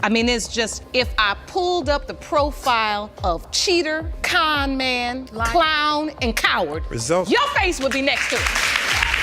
I mean, it's just, if I pulled up the profile of cheater, con man, clown, and coward, results, your face would be next to it.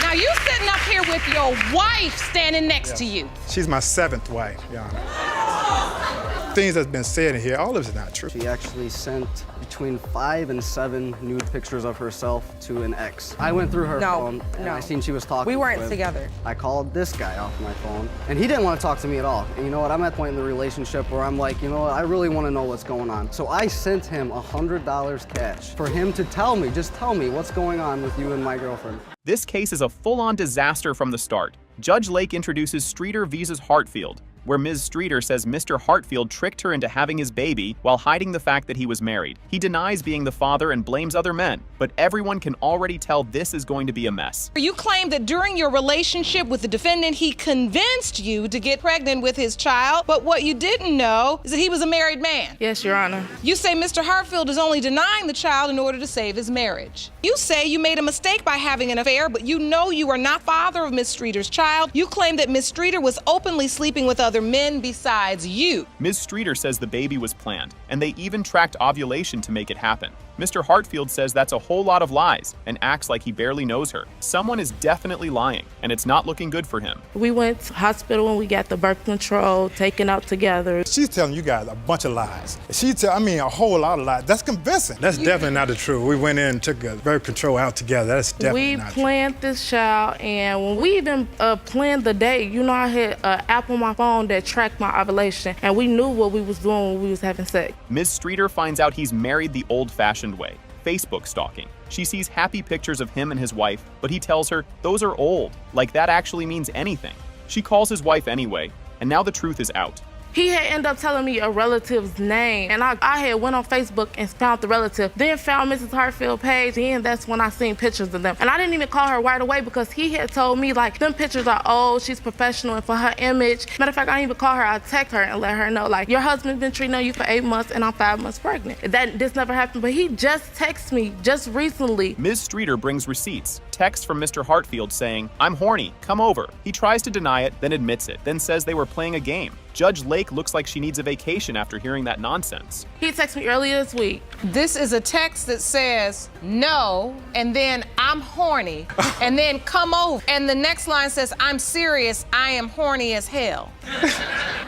Now, you sitting up here with your wife standing next to you. She's my 7th wife, Your Honor. Things that's been said in here, all of it's not true. She actually sent between 5 and 7 nude pictures of herself to an ex. I went through her phone and I seen she was talking We weren't with. together. I called this guy off my phone and he didn't want to talk to me at all. And you know what, I'm at a point in the relationship where I'm like, you know what, I really want to know what's going on. So I sent him $100 cash for him to tell me, just tell me what's going on with you and my girlfriend. This case is a full-on disaster from the start. Judge Lake introduces Streeter vs. Hartfield, where Ms. Streeter says Mr. Hartfield tricked her into having his baby while hiding the fact that he was married. He denies being the father and blames other men, but everyone can already tell this is going to be a mess. You claim that during your relationship with the defendant, he convinced you to get pregnant with his child, but what you didn't know is that he was a married man. Yes, Your Honor. You say Mr. Hartfield is only denying the child in order to save his marriage. You say you made a mistake by having an affair, but you know you are not father of Ms. Streeter's child. You claim that Ms. Streeter was openly sleeping with other men besides you. Ms. Streeter says the baby was planned, and they even tracked ovulation to make it happen. Mr. Hartfield says that's a whole lot of lies and acts like he barely knows her. Someone is definitely lying, and it's not looking good for him. We went to hospital and we got the birth control taken out together. She's telling you guys a bunch of lies. A whole lot of lies. That's convincing. That's definitely not the truth. We went in and took a birth control out together. That's definitely not true. We planned this child, and when we even planned the date, you know, I had an app on my phone that tracked my ovulation, and we knew what we was doing when we was having sex. Ms. Streeter finds out he's married the old-fashioned way, Facebook stalking. She sees happy pictures of him and his wife, but he tells her those are old, like that actually means anything. She calls his wife anyway, and now the truth is out. He had ended up telling me a relative's name, and I had went on Facebook and found the relative, then found Mrs. Hartfield's page, and that's when I seen pictures of them. And I didn't even call her right away because he had told me, like, them pictures are old, she's professional, and for her image. Matter of fact, I didn't even call her, I text her and let her know, like, your husband's been treating on you for 8 months, and I'm 5 months pregnant. This never happened, but he just texted me just recently. Ms. Streeter brings receipts, text from Mr. Hartfield saying, "I'm horny, come over." He tries to deny it, then admits it, then says they were playing a game. Judge Lake looks like she needs a vacation after hearing that nonsense. He texted me earlier this week. This is a text that says, no, and then I'm horny, and then come over. And the next line says, I'm serious, I am horny as hell.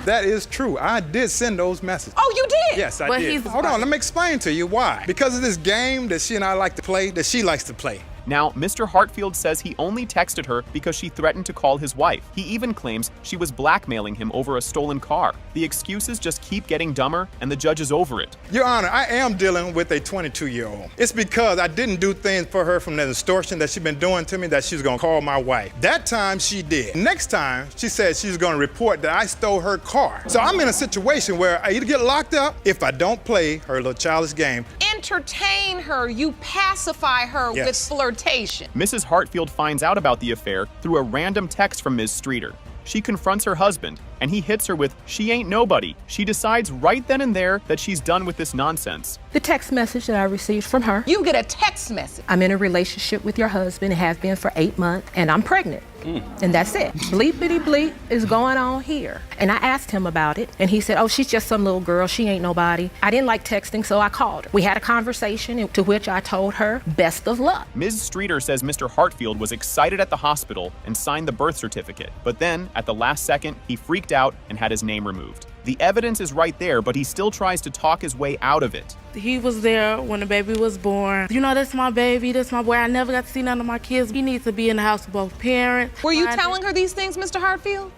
That is true. I did send those messages. Oh, you did? Yes, I But did. he's Hold on, let me explain to you why. Because of this game that she and I like to play, that she likes to play. Now, Mr. Hartfield says he only texted her because she threatened to call his wife. He even claims she was blackmailing him over a stolen car. The excuses just keep getting dumber, and the judge is over it. Your Honor, I am dealing with a 22-year-old. It's because I didn't do things for her from the extortion that she's been doing to me that she's gonna call my wife. That time she did. Next time, she said she's gonna report that I stole her car. So I'm in a situation where I either get locked up if I don't play her little childish game. Entertain her, you pacify her with flirtation. Mrs. Hartfield finds out about the affair through a random text from Ms. Streeter. She confronts her husband, and he hits her with, "She ain't nobody." She decides right then and there that she's done with this nonsense. The text message that I received from her. You get a text message. I'm in a relationship with your husband and have been for 8 months, and I'm pregnant. And that's it. Bleepity bleep is going on here. And I asked him about it, and he said, oh, she's just some little girl. She ain't nobody. I didn't like texting, so I called her. We had a conversation to which I told her, best of luck. Ms. Streeter says Mr. Hartfield was excited at the hospital and signed the birth certificate. But then, at the last second, he freaked out and had his name removed. The evidence is right there, but he still tries to talk his way out of it. He was there when the baby was born. You know, that's my baby, that's my boy. I never got to see none of my kids. He needs to be in the house with both parents. Were you telling her these things, Mr. Hartfield?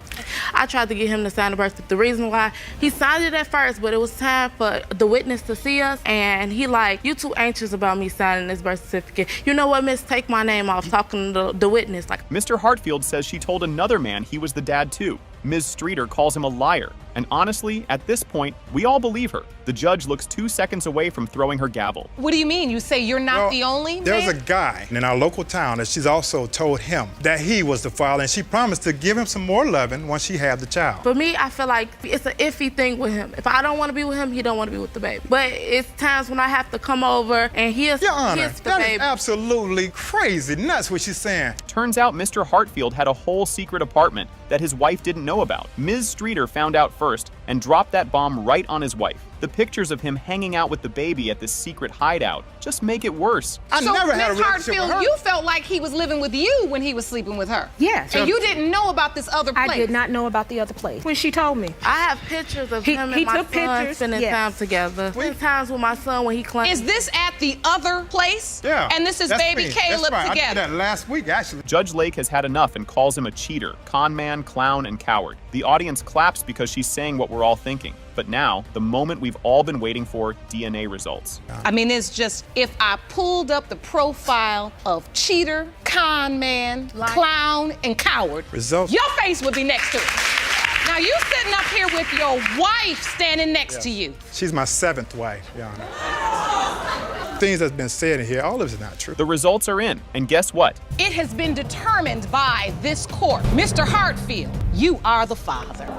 I tried to get him to sign the birth certificate. The reason why, he signed it at first, but it was time for the witness to see us, and he like, you too anxious about me signing this birth certificate. You know what, miss, take my name off, talking to the witness. Like, Mr. Hartfield says she told another man he was the dad too. Ms. Streeter calls him a liar. And honestly, at this point, we all believe her. The judge looks 2 seconds away from throwing her gavel. What do you mean? You say you're not the only man? There's a guy in our local town that she's also told him that he was the father, and she promised to give him some more loving once she had the child. For me, I feel like it's an iffy thing with him. If I don't want to be with him, he don't want to be with the baby. But it's times when I have to come over and he's Your Honor, the that baby. is absolutely crazy nuts what she's saying. Turns out Mr. Hartfield had a whole secret apartment that his wife didn't know about. Ms. Streeter found out first, and dropped that bomb right on his wife. The pictures of him hanging out with the baby at this secret hideout just make it worse. I never had a Ms. relationship with Hartfield, her. you felt like he was living with you when he was sleeping with her. Yes. And you didn't know about this other place. I did not know about the other place when she told me. I have pictures of He him and my took son pictures, spending yes. time together. Spent times with my son when he claimed. Is this at the other place? Yeah. And this is that's baby me. Caleb That's right. I together. did that last week, actually. Judge Lake has had enough and calls him a cheater, con man, clown, and coward. The audience claps because she's saying what we're all thinking. But now, the moment we've all been waiting for, DNA results. I mean, it's just, if I pulled up the profile of cheater, con man, clown, and coward, Results. your face would be next to it. Now, you sitting up here with your wife standing next to you. She's my 7th wife, Your Honor. Things that's been said in here, all of it is not true. The results are in, and guess what? It has been determined by this court. Mr. Hartfield, you are the father.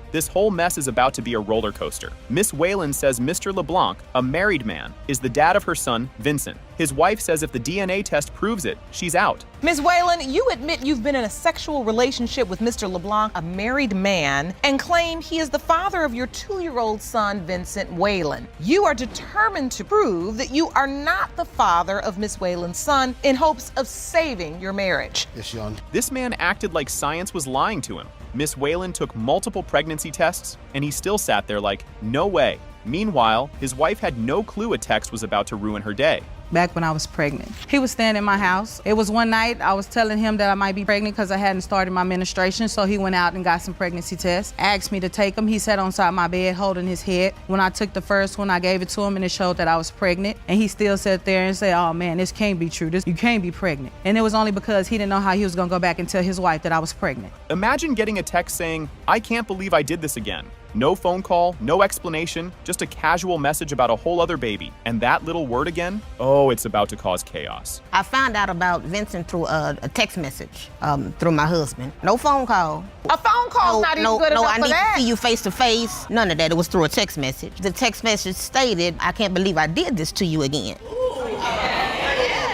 This whole mess is about to be a roller coaster. Miss Whalen says Mr. LeBlanc, a married man, is the dad of her son, Vincent. His wife says if the DNA test proves it, she's out. Ms. Whalen, you admit you've been in a sexual relationship with Mr. LeBlanc, a married man, and claim he is the father of your 2-year-old son, Vincent Whalen. You are determined to prove that you are not the father of Miss Whalen's son in hopes of saving your marriage. Yes, Your Honor. This man acted like science was lying to him. Miss Whalen took multiple pregnancy tests, and he still sat there like, no way. Meanwhile, his wife had no clue a text was about to ruin her day. Back when I was pregnant, he was staying in my house. It was one night I was telling him that I might be pregnant because I hadn't started my menstruation, so he went out and got some pregnancy tests, asked me to take them. He sat on side my bed holding his head. When I took the first one, I gave it to him and it showed that I was pregnant, and he still sat there and said, oh man, this can't be true. You can't be pregnant. And it was only because he didn't know how he was gonna go back and tell his wife that I was pregnant. Imagine getting a text saying, I can't believe I did this again. No phone call, no explanation, just a casual message about a whole other baby. And that little word again? Oh, it's about to cause chaos. I found out about Vincent through a text message through my husband. No phone call. A phone call's not even good enough I for need that. to see you face to face. None of that. It was through a text message. The text message stated, I can't believe I did this to you again.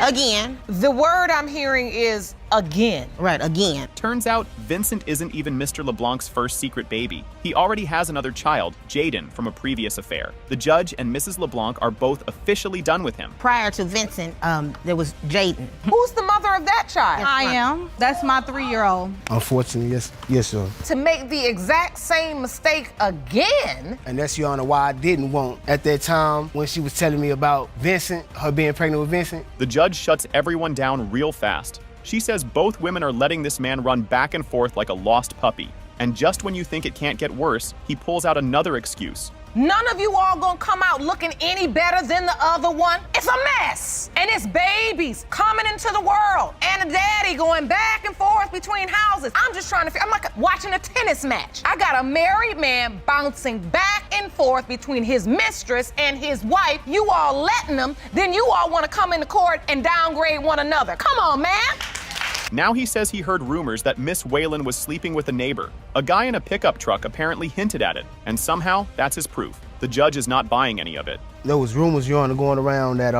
Again. The word I'm hearing is again. Right, again. Turns out Vincent isn't even Mr. LeBlanc's first secret baby. He already has another child, Jaden, from a previous affair. The judge and Mrs. LeBlanc are both officially done with him. Prior to Vincent, there was Jaden. Who's the mother of that child? I am. That's my 3-year-old. Unfortunately, yes, sir. To make the exact same mistake again? And that's, Your Honor, why I didn't want, at that time, when she was telling me about Vincent, her being pregnant with Vincent. The judge shuts everyone down real fast. She says both women are letting this man run back and forth like a lost puppy. And just when you think it can't get worse, he pulls out another excuse. None of you all gonna come out looking any better than the other one. It's a mess. And it's babies coming into the world and a daddy going back and forth between houses. I'm just trying to I'm like watching a tennis match. I got a married man bouncing back and forth between his mistress and his wife. You all letting them, then you all wanna come into court and downgrade one another. Come on, man. Now he says he heard rumors that Miss Whalen was sleeping with a neighbor. A guy in a pickup truck apparently hinted at it, and somehow that's his proof. The judge is not buying any of it. There was rumors, Your Honor, going around that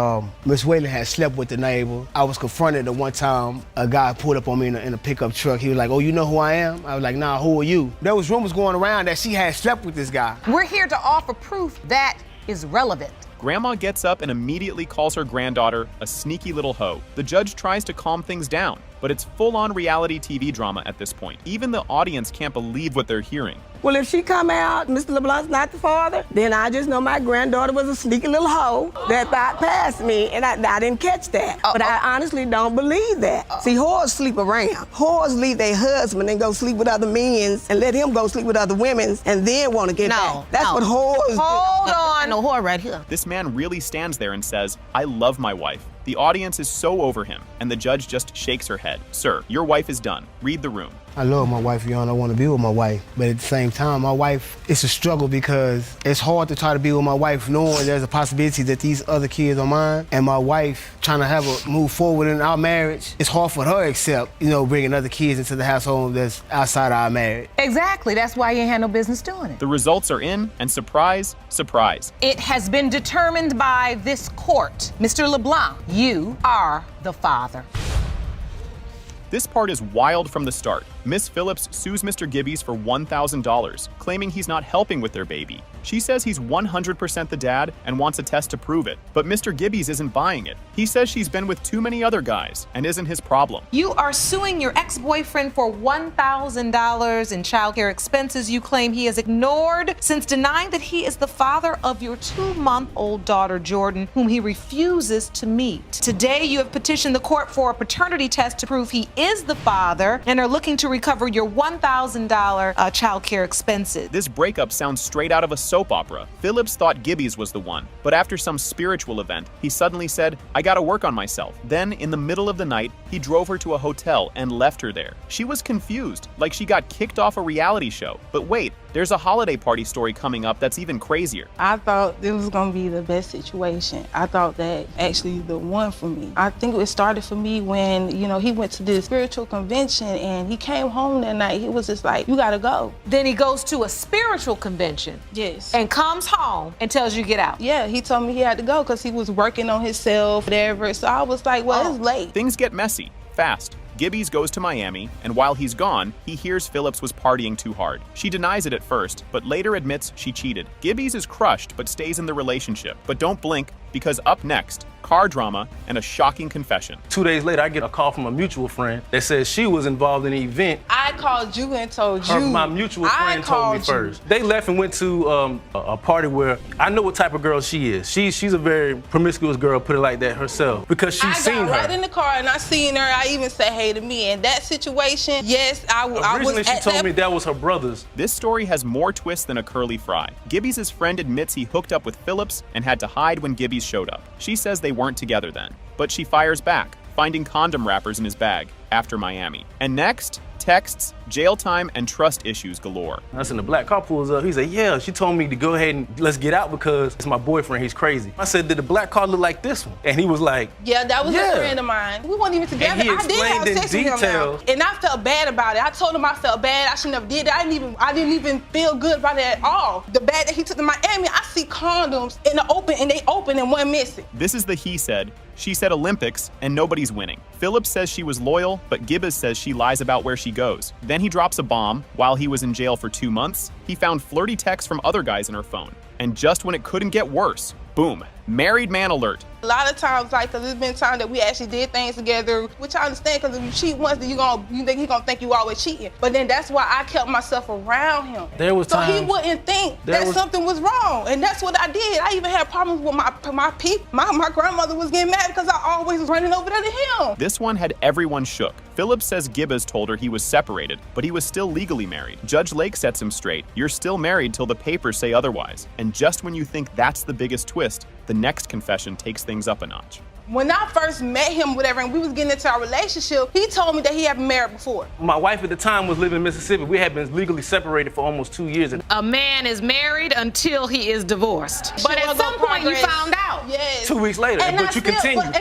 Miss Whalen had slept with the neighbor. I was confronted at one time. A guy pulled up on me in a pickup truck. He was like, oh, you know who I am? I was like, nah, who are you? There was rumors going around that she had slept with this guy. We're here to offer proof that is relevant. Grandma gets up and immediately calls her granddaughter a sneaky little hoe. The judge tries to calm things down, but it's full-on reality TV drama at this point. Even the audience can't believe what they're hearing. Well, if she come out, Mr. LeBlanc's not the father, then I just know my granddaughter was a sneaky little hoe that thought past me, and I didn't catch that. But I honestly don't believe that. See, whores sleep around. Whores leave their husband and go sleep with other men and let him go sleep with other women and then want to get back. That's what whores do. Hold on. No whore right here. This man really stands there and says, I love my wife. The audience is so over him, and the judge just shakes her head. Sir, your wife is done. Read the room. I love my wife, Your Honor. I want to be with my wife. But at the same time, my wife, it's a struggle because it's hard to try to be with my wife knowing there's a possibility that these other kids are mine. And my wife trying to have a move forward in our marriage, it's hard for her to accept, bringing other kids into the household that's outside our marriage. Exactly. That's why you ain't had no business doing it. The results are in, and surprise, surprise. It has been determined by this court. Mr. LeBlanc, you are the father. This part is wild from the start. Miss Phillips sues Mr. Gibbies for $1,000, claiming he's not helping with their baby. She says he's 100% the dad and wants a test to prove it, but Mr. Gibbies isn't buying it. He says she's been with too many other guys and isn't his problem. You are suing your ex-boyfriend for $1,000 in childcare expenses you claim he has ignored since denying that he is the father of your 2-month-old daughter, Jordan, whom he refuses to meet. Today, you have petitioned the court for a paternity test to prove he is the father and are looking to recover your $1,000 childcare expenses. This breakup sounds straight out of a soap opera. Phillips thought Gibbies was the one, but after some spiritual event, he suddenly said, "I gotta work on myself." Then, in the middle of the night, he drove her to a hotel and left her there. She was confused, like she got kicked off a reality show. But wait, there's a holiday party story coming up that's even crazier. I thought it was gonna be the best situation. I thought that actually the one for me. I think it started for me when, he went to this spiritual convention and he came home that night. He was just like, "You gotta go." Then he goes to a spiritual convention. Yes. And comes home and tells you to get out. Yeah, he told me he had to go because he was working on himself, whatever. So I was like, well, it's late. Things get messy, fast. Gibbies goes to Miami, and while he's gone, he hears Phillips was partying too hard. She denies it at first, but later admits she cheated. Gibbies is crushed but stays in the relationship. But don't blink, because up next, car drama and a shocking confession. 2 days later, I get a call from a mutual friend that says she was involved in an event. I called you and told you. My mutual friend told me first. They left and went to a party where I know what type of girl she is. She's a very promiscuous girl, put it like that herself, because she's seen her. I got right in the car and I seen her. I even said hey to me. In that situation, yes, I was Originally, she told me that was her brother's. This story has more twists than a curly fry. Gibbies' friend admits he hooked up with Phillips and had to hide when Gibbies showed up. She says they weren't together then, but she fires back, finding condom wrappers in his bag after Miami. And next, texts, jail time, and trust issues galore. That's when the black car pulls up. He said, "Yeah, she told me to go ahead and let's get out because it's my boyfriend. He's crazy." I said, "Did the black car look like this one?" And he was like, "Yeah, that was a friend of mine. We weren't even together." And he explained in detail. And I felt bad about it. I told him I felt bad. I should never did that. I didn't even feel good about it at all. The bag that he took to Miami, I see condoms in the open, and they open and one missing. This is the he said, she said Olympics, and nobody's winning. Phillips says she was loyal, but Gibbies says she lies about where she goes. Then he drops a bomb. While he was in jail for 2 months, he found flirty texts from other guys in her phone. And just when it couldn't get worse, boom, married man alert. A lot of times, because there's been times that we actually did things together, which I understand, because if you cheat once, then you think he's gonna think you always cheating. But then that's why I kept myself around him. There was times, so he wouldn't think that something was wrong. And that's what I did. I even had problems with my people. My grandmother was getting mad because I always was running over there to him. This one had everyone shook. Phillips says Gibbies told her he was separated, but he was still legally married. Judge Lake sets him straight. You're still married till the papers say otherwise. And just when you think that's the biggest twist, the next confession takes things up a notch. When I first met him, whatever, and we was getting into our relationship, he told me that he had been married before. My wife at the time was living in Mississippi. We had been legally separated for almost 2 years. A man is married until he is divorced. But at some point you found out. Yes. 2 weeks later, but you continued.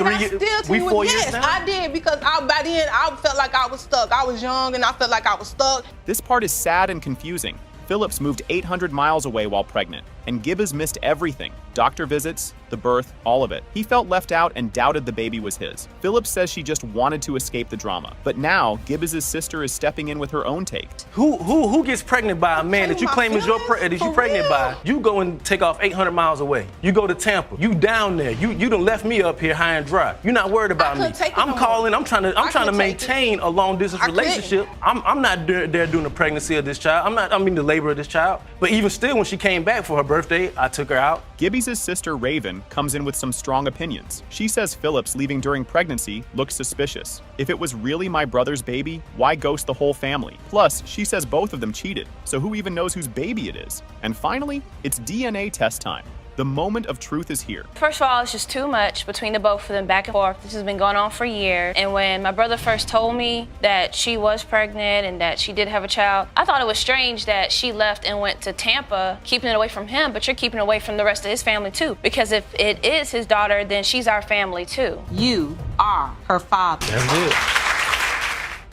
4 years now? I did, because by then I felt like I was stuck. I was young and I felt like I was stuck. This part is sad and confusing. Phillips moved 800 miles away while pregnant, and Gibbies missed everything. Doctor visits, the birth, all of it. He felt left out and doubted the baby was his. Phillips says she just wanted to escape the drama. But now, Gibbies' sister is stepping in with her own take. Who gets pregnant by a man that you claim is pregnant by? You go and take off 800 miles away. You go to Tampa. You down there. You done left me up here high and dry. You're not worried about me. I'm calling. I'm trying to maintain a long distance relationship. I'm not there doing the pregnancy of this child. The labor of this child. But even still, when she came back for her birthday, I took her out. Gibbies' sister Raven comes in with some strong opinions. She says Phillips leaving during pregnancy looks suspicious. If it was really my brother's baby, why ghost the whole family? Plus, she says both of them cheated, so who even knows whose baby it is? And finally, it's DNA test time. The moment of truth is here. First of all, it's just too much between the both of them, back and forth. This has been going on for years. And when my brother first told me that she was pregnant and that she did have a child, I thought it was strange that she left and went to Tampa, keeping it away from him, but you're keeping it away from the rest of his family too. Because if it is his daughter, then she's our family too. You are her father. That's it.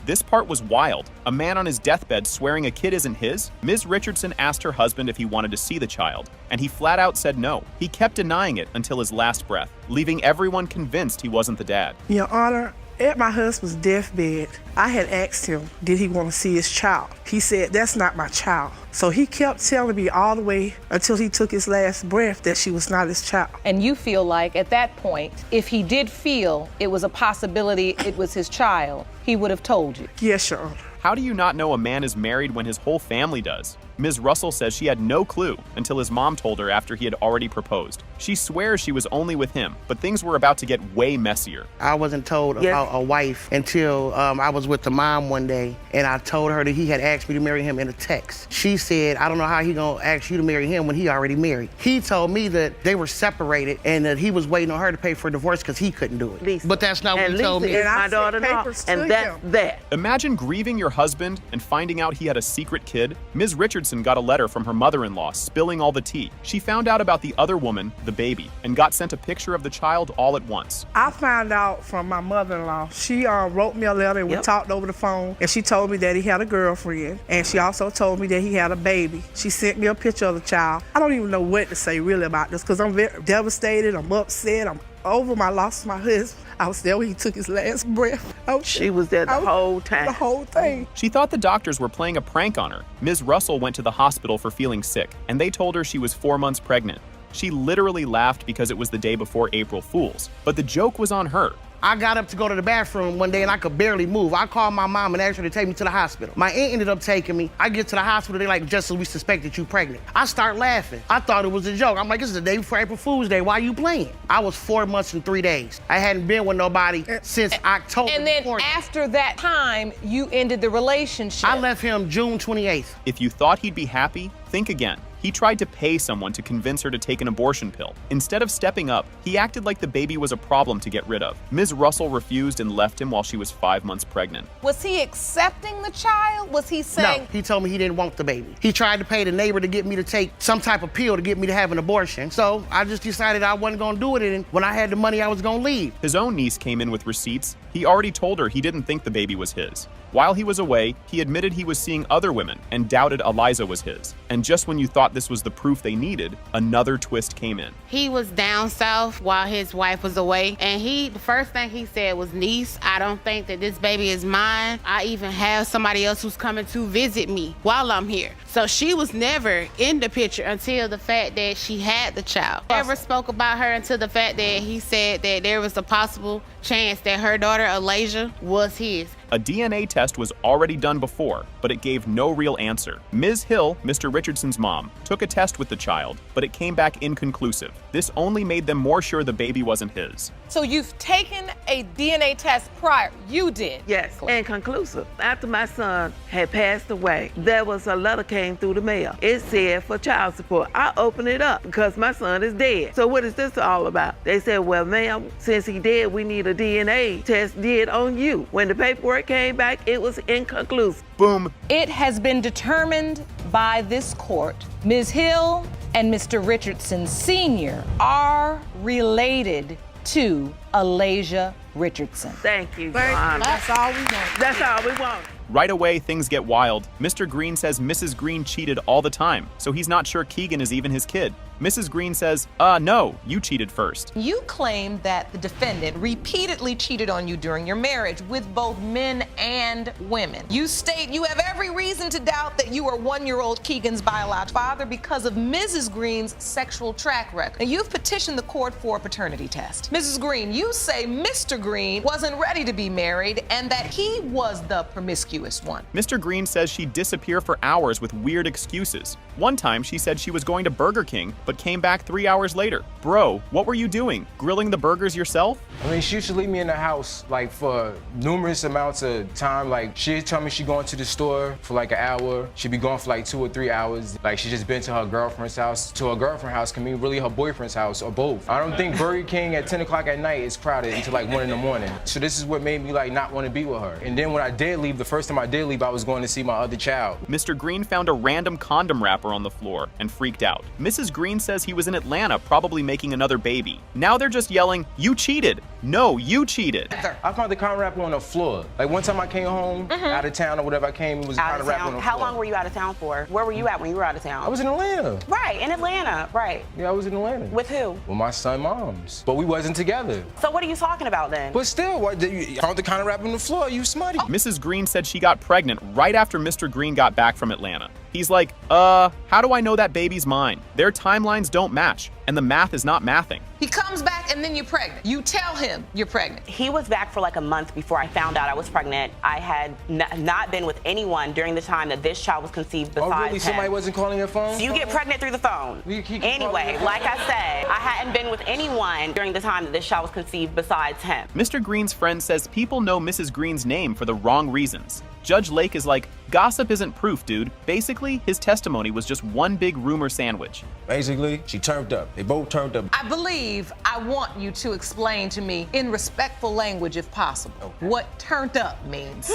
This part was wild. A man on his deathbed swearing a kid isn't his? Ms. Richardson asked her husband if he wanted to see the child, and he flat out said no. He kept denying it until his last breath, leaving everyone convinced he wasn't the dad. Your Honor, At my husband's deathbed, I had asked him, did he want to see his child? He said, that's not my child. So he kept telling me all the way until he took his last breath that she was not his child. And you feel like at that point, if he did feel it was a possibility it was his child, he would have told you? Yes, Your Honor. How do you not know a man is married when his whole family does? Ms. Russell says she had no clue until his mom told her after he had already proposed. She swears she was only with him, but things were about to get way messier. I wasn't told about a wife until I was with the mom one day, and I told her that he had asked me to marry him in a text. She said, I don't know how he gonna ask you to marry him when he already married. He told me that they were separated and that he was waiting on her to pay for a divorce because he couldn't do it. Lisa. But that's not what he told me. And my daughter-in-law, and that's that. Imagine grieving your husband and finding out he had a secret kid. Ms. Richardson got a letter from her mother-in-law spilling all the tea. She found out about the other woman, the baby, and got sent a picture of the child all at once. I found out from my mother-in-law. She wrote me a letter and we talked over the phone, and she told me that he had a girlfriend, and she also told me that he had a baby. She sent me a picture of the child. I don't even know what to say really about this because I'm very devastated, I'm upset, I'm over my loss of my husband. I was there when he took his last breath. She was there the whole time. The whole thing. She thought the doctors were playing a prank on her. Ms. Russell went to the hospital for feeling sick, and they told her she was 4 months pregnant. She literally laughed because it was the day before April Fool's, but the joke was on her. I got up to go to the bathroom one day and I could barely move. I called my mom and asked her to take me to the hospital. My aunt ended up taking me. I get to the hospital, they're like, just so we suspect that you pregnant. I start laughing. I thought it was a joke. I'm like, this is the day before April Fool's Day. Why are you playing? I was 4 months and 3 days. I hadn't been with nobody since October. And then after that time, you ended the relationship. I left him June 28th. If you thought he'd be happy, think again. He tried to pay someone to convince her to take an abortion pill. Instead of stepping up, he acted like the baby was a problem to get rid of. Ms. Russell refused and left him while she was 5 months pregnant. Was he accepting the child? Was he saying? No, he told me he didn't want the baby. He tried to pay the neighbor to get me to take some type of pill to get me to have an abortion. So I just decided I wasn't gonna do it, and when I had the money, I was gonna leave. His own niece came in with receipts. He already told her he didn't think the baby was his. While he was away, he admitted he was seeing other women and doubted Eliza was his. And just when you thought this was the proof they needed, another twist came in. He was down south while his wife was away, and the first thing he said was, niece, I don't think that this baby is mine. I even have somebody else who's coming to visit me while I'm here. So she was never in the picture until the fact that she had the child. Never spoke about her until the fact that he said that there was a possible chance that her daughter, Eliza, was his. A DNA test was already done before, but it gave no real answer. Ms. Hill, Mr. Richardson's mom, took a test with the child, but it came back inconclusive. This only made them more sure the baby wasn't his. So you've taken a DNA test prior? You did? Yes, inconclusive. After my son had passed away, there was a letter came through the mail. It said for child support. I opened it up because my son is dead. So what is this all about? They said, well, ma'am, since he dead, we need a DNA test did on you. When the paperwork came back, it was inconclusive. Boom. It has been determined by this court. Ms. Hill and Mr. Richardson Sr. are related to Eliza Richardson. Thank you, Your Honor. That's all we want. That's all we want. Right away, things get wild. Mr. Green says Mrs. Green cheated all the time, so he's not sure Keegan is even his kid. Mrs. Green says, no, you cheated first. You claim that the defendant repeatedly cheated on you during your marriage with both men and women. You state you have every reason to doubt that you are 1-year-old Keegan's biological father because of Mrs. Green's sexual track record. And you've petitioned the court for a paternity test. Mrs. Green, you say Mr. Green wasn't ready to be married and that he was the promiscuous one. Mr. Green says she'd disappear for hours with weird excuses. One time, she said she was going to Burger King, but came back 3 hours later. Bro, what were you doing? Grilling the burgers yourself? I mean, she used to leave me in the house like for numerous amounts of time. Like she'd tell me she going to the store for like an hour. She'd be gone for like 2 or 3 hours. Like she just been to her girlfriend's house. To her girlfriend's house can mean really her boyfriend's house or both. I don't think Burger King at 10 o'clock at night is crowded until like 1 in the morning. So this is what made me like not want to be with her. And then when I did leave, the first time I did leave, I was going to see my other child. Mr. Green found a random condom wrapper on the floor and freaked out. Mrs. Green says he was in Atlanta probably making another baby. Now they're just yelling, "You cheated! No, you cheated!" I found the condom wrapper on the floor. Like one time I came home out of town or whatever, I came, it was a condom wrapper on the floor. How long were you out of town for? Where were you at when you were out of town? I was in Atlanta. Right, in Atlanta, right. Yeah, I was in Atlanta. With who? With my son, moms. But we wasn't together. So what are you talking about then? But still, you found the condom wrapper on the floor, you smutty. Mrs. Green said she got pregnant right after Mr. Green got back from Atlanta. He's like, how do I know that baby's mine? Their timelines don't match, and the math is not mathing. He comes back and then you're pregnant. You tell him you're pregnant. He was back for like a month before I found out I was pregnant. I had not been with anyone during the time that this child was conceived besides Oh, really? him. Somebody wasn't calling your phone? So you get pregnant through the phone. Anyway, like I said, I hadn't been with anyone during the time that this child was conceived besides him. Mr. Green's friend says people know Mrs. Green's name for the wrong reasons. Judge Lake is like, gossip isn't proof, dude. Basically, his testimony was just one big rumor sandwich. Basically, she turned up. They both turned up. I believe I want you to explain to me in respectful language, if possible, what turned up means.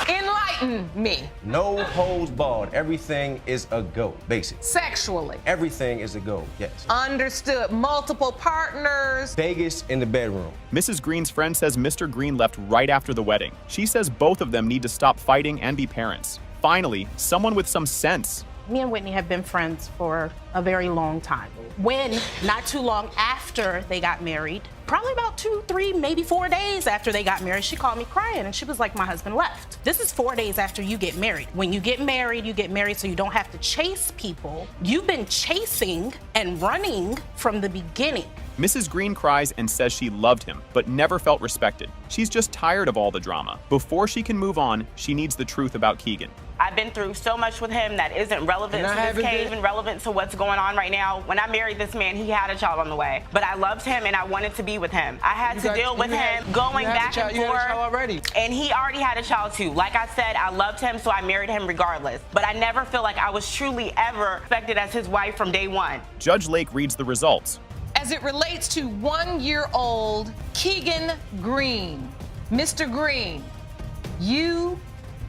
Enlighten me. No holds barred. Everything is a go, basically. Sexually. Everything is a go, yes. Understood. Multiple partners. Vegas in the bedroom. Mrs. Green's friend says Mr. Green left right after the wedding. She says both of them need to stop fighting and be parents. Finally, someone with some sense. Me and Whitney have been friends for a very long time. When, not too long after they got married, probably about 2, 3, maybe 4 days after they got married, she called me crying and she was like, my husband left. This is 4 days after you get married. When you get married so you don't have to chase people. You've been chasing and running from the beginning. Mrs. Green cries and says she loved him, but never felt respected. She's just tired of all the drama. Before she can move on, she needs the truth about Keegan. I've been through so much with him that isn't relevant to this case and relevant to what's going on right now. When I married this man, he had a child on the way. But I loved him and I wanted to be with him. I had to deal with him going back and forth. And he already had a child too. Like I said, I loved him, so I married him regardless. But I never feel like I was truly ever respected as his wife from day one. Judge Lake reads the results. As it relates to 1-year-old Keegan Green, Mr. Green, you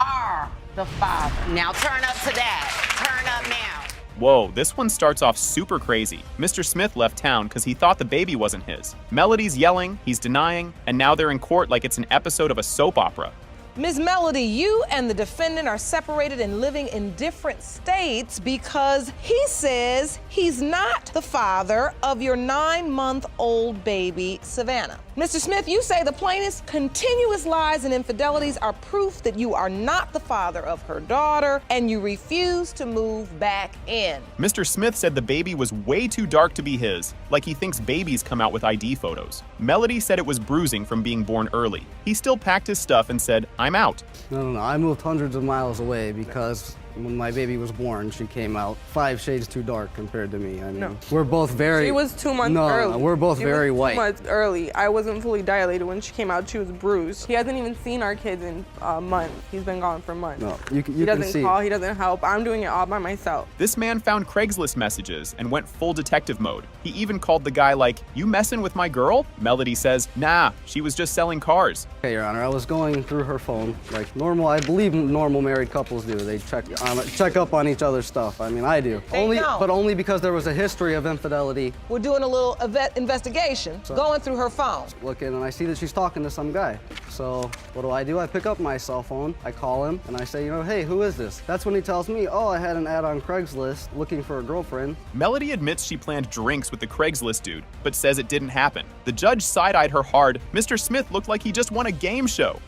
are the father. Now turn up to that. Turn up now. Whoa, this one starts off super crazy. Mr. Smith left town because he thought the baby wasn't his. Melody's yelling, he's denying, and now they're in court like it's an episode of a soap opera. Ms. Melody, you and the defendant are separated and living in different states because he says he's not the father of your 9-month-old baby, Savannah. Mr. Smith, you say the plaintiff's continuous lies and infidelities are proof that you are not the father of her daughter and you refuse to move back in. Mr. Smith said the baby was way too dark to be his, like he thinks babies come out with ID photos. Melody said it was bruising from being born early. He still packed his stuff and said, I'm out. No. I moved hundreds of miles away because when my baby was born, she came out 5 shades too dark compared to me. I mean, we're both very... She was 2 months early. No, we're both very white. 2 months early. I wasn't fully dilated when she came out. She was bruised. He hasn't even seen our kids in a month. He's been gone for months. No, he doesn't call, he doesn't help. I'm doing it all by myself. This man found Craigslist messages and went full detective mode. He even called the guy like, you messing with my girl? Melody says, nah, she was just selling cars. Okay, Your Honor, I was going through her phone like normal. I believe normal married couples do. They check up on each other's stuff. I mean, I do. But only because there was a history of infidelity. We're doing a little investigation, going through her phone. Looking, and I see that she's talking to some guy. So what do? I pick up my cell phone, I call him, and I say, hey, who is this? That's when he tells me, oh, I had an ad on Craigslist looking for a girlfriend. Melody admits she planned drinks with the Craigslist dude, but says it didn't happen. The judge side-eyed her hard. Mr. Smith looked like he just won a game show.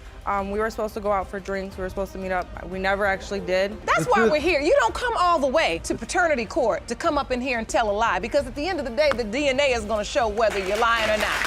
We were supposed to go out for drinks. We were supposed to meet up. We never actually did. That's why we're here. You don't come all the way to paternity court to come up in here and tell a lie, because at the end of the day, the DNA is going to show whether you're lying or not.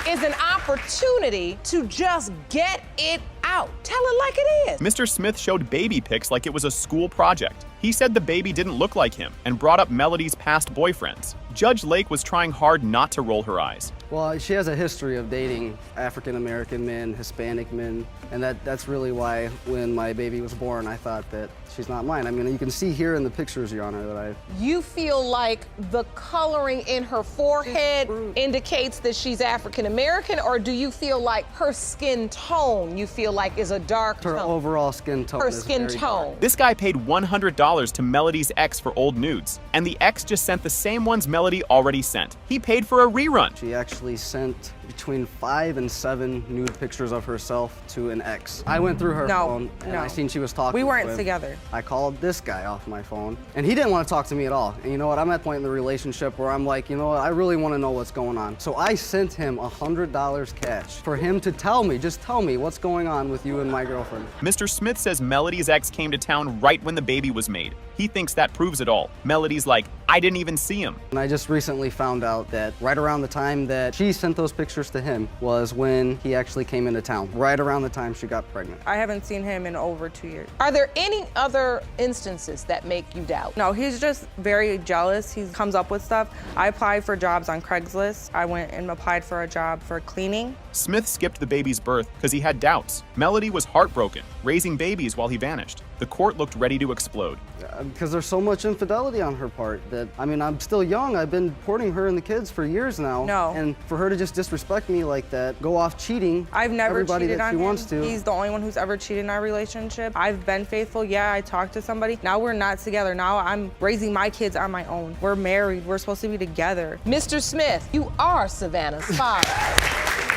It's an opportunity to just get it out. Tell it like it is. Mr. Smith showed baby pics like it was a school project. He said the baby didn't look like him and brought up Melody's past boyfriends. Judge Lake was trying hard not to roll her eyes. Well, she has a history of dating African-American men, Hispanic men, and that's really why when my baby was born, I thought that she's not mine. I mean, you can see here in the pictures, Your Honor, that I... You feel like the coloring in her forehead indicates that she's African-American, or do you feel like her skin tone, you feel like is a dark tone? Her overall skin tone Her skin tone. This guy paid $100 to Melody's ex for old nudes, and the ex just sent the same ones Melody already sent. He paid for a rerun. She actually sent between 5 and 7 nude pictures of herself to an ex. I went through her phone and I seen she was talking We weren't to him. together. I called this guy off my phone and he didn't want to talk to me at all. And you know what, I'm at a point in the relationship where I'm like, you know what, I really want to know what's going on. So I sent him $100 cash for him to tell me, just tell me what's going on with you and my girlfriend. Mr. Smith says Melody's ex came to town right when the baby was made. He thinks that proves it all. Melody's like, I didn't even see him. And I just recently found out that right around the time that she sent those pictures to him was when he actually came into town, right around the time she got pregnant. I haven't seen him in over 2 years. Are there any other instances that make you doubt? No, he's just very jealous. He comes up with stuff. I applied for jobs on Craigslist. I went and applied for a job for cleaning. Smith skipped the baby's birth because he had doubts. Melody was heartbroken, raising babies while he vanished. The court looked ready to explode. Because there's so much infidelity on her part that, I mean, I'm still young. I've been courting her and the kids for years now. No. And for her to just disrespect me like that, go off cheating. I've never everybody cheated that on she him. wants to. He's the only one who's ever cheated in our relationship. I've been faithful. Yeah, I talked to somebody. Now we're not together. Now I'm raising my kids on my own. We're married. We're supposed to be together. Mr. Smith, you are Savannah's father.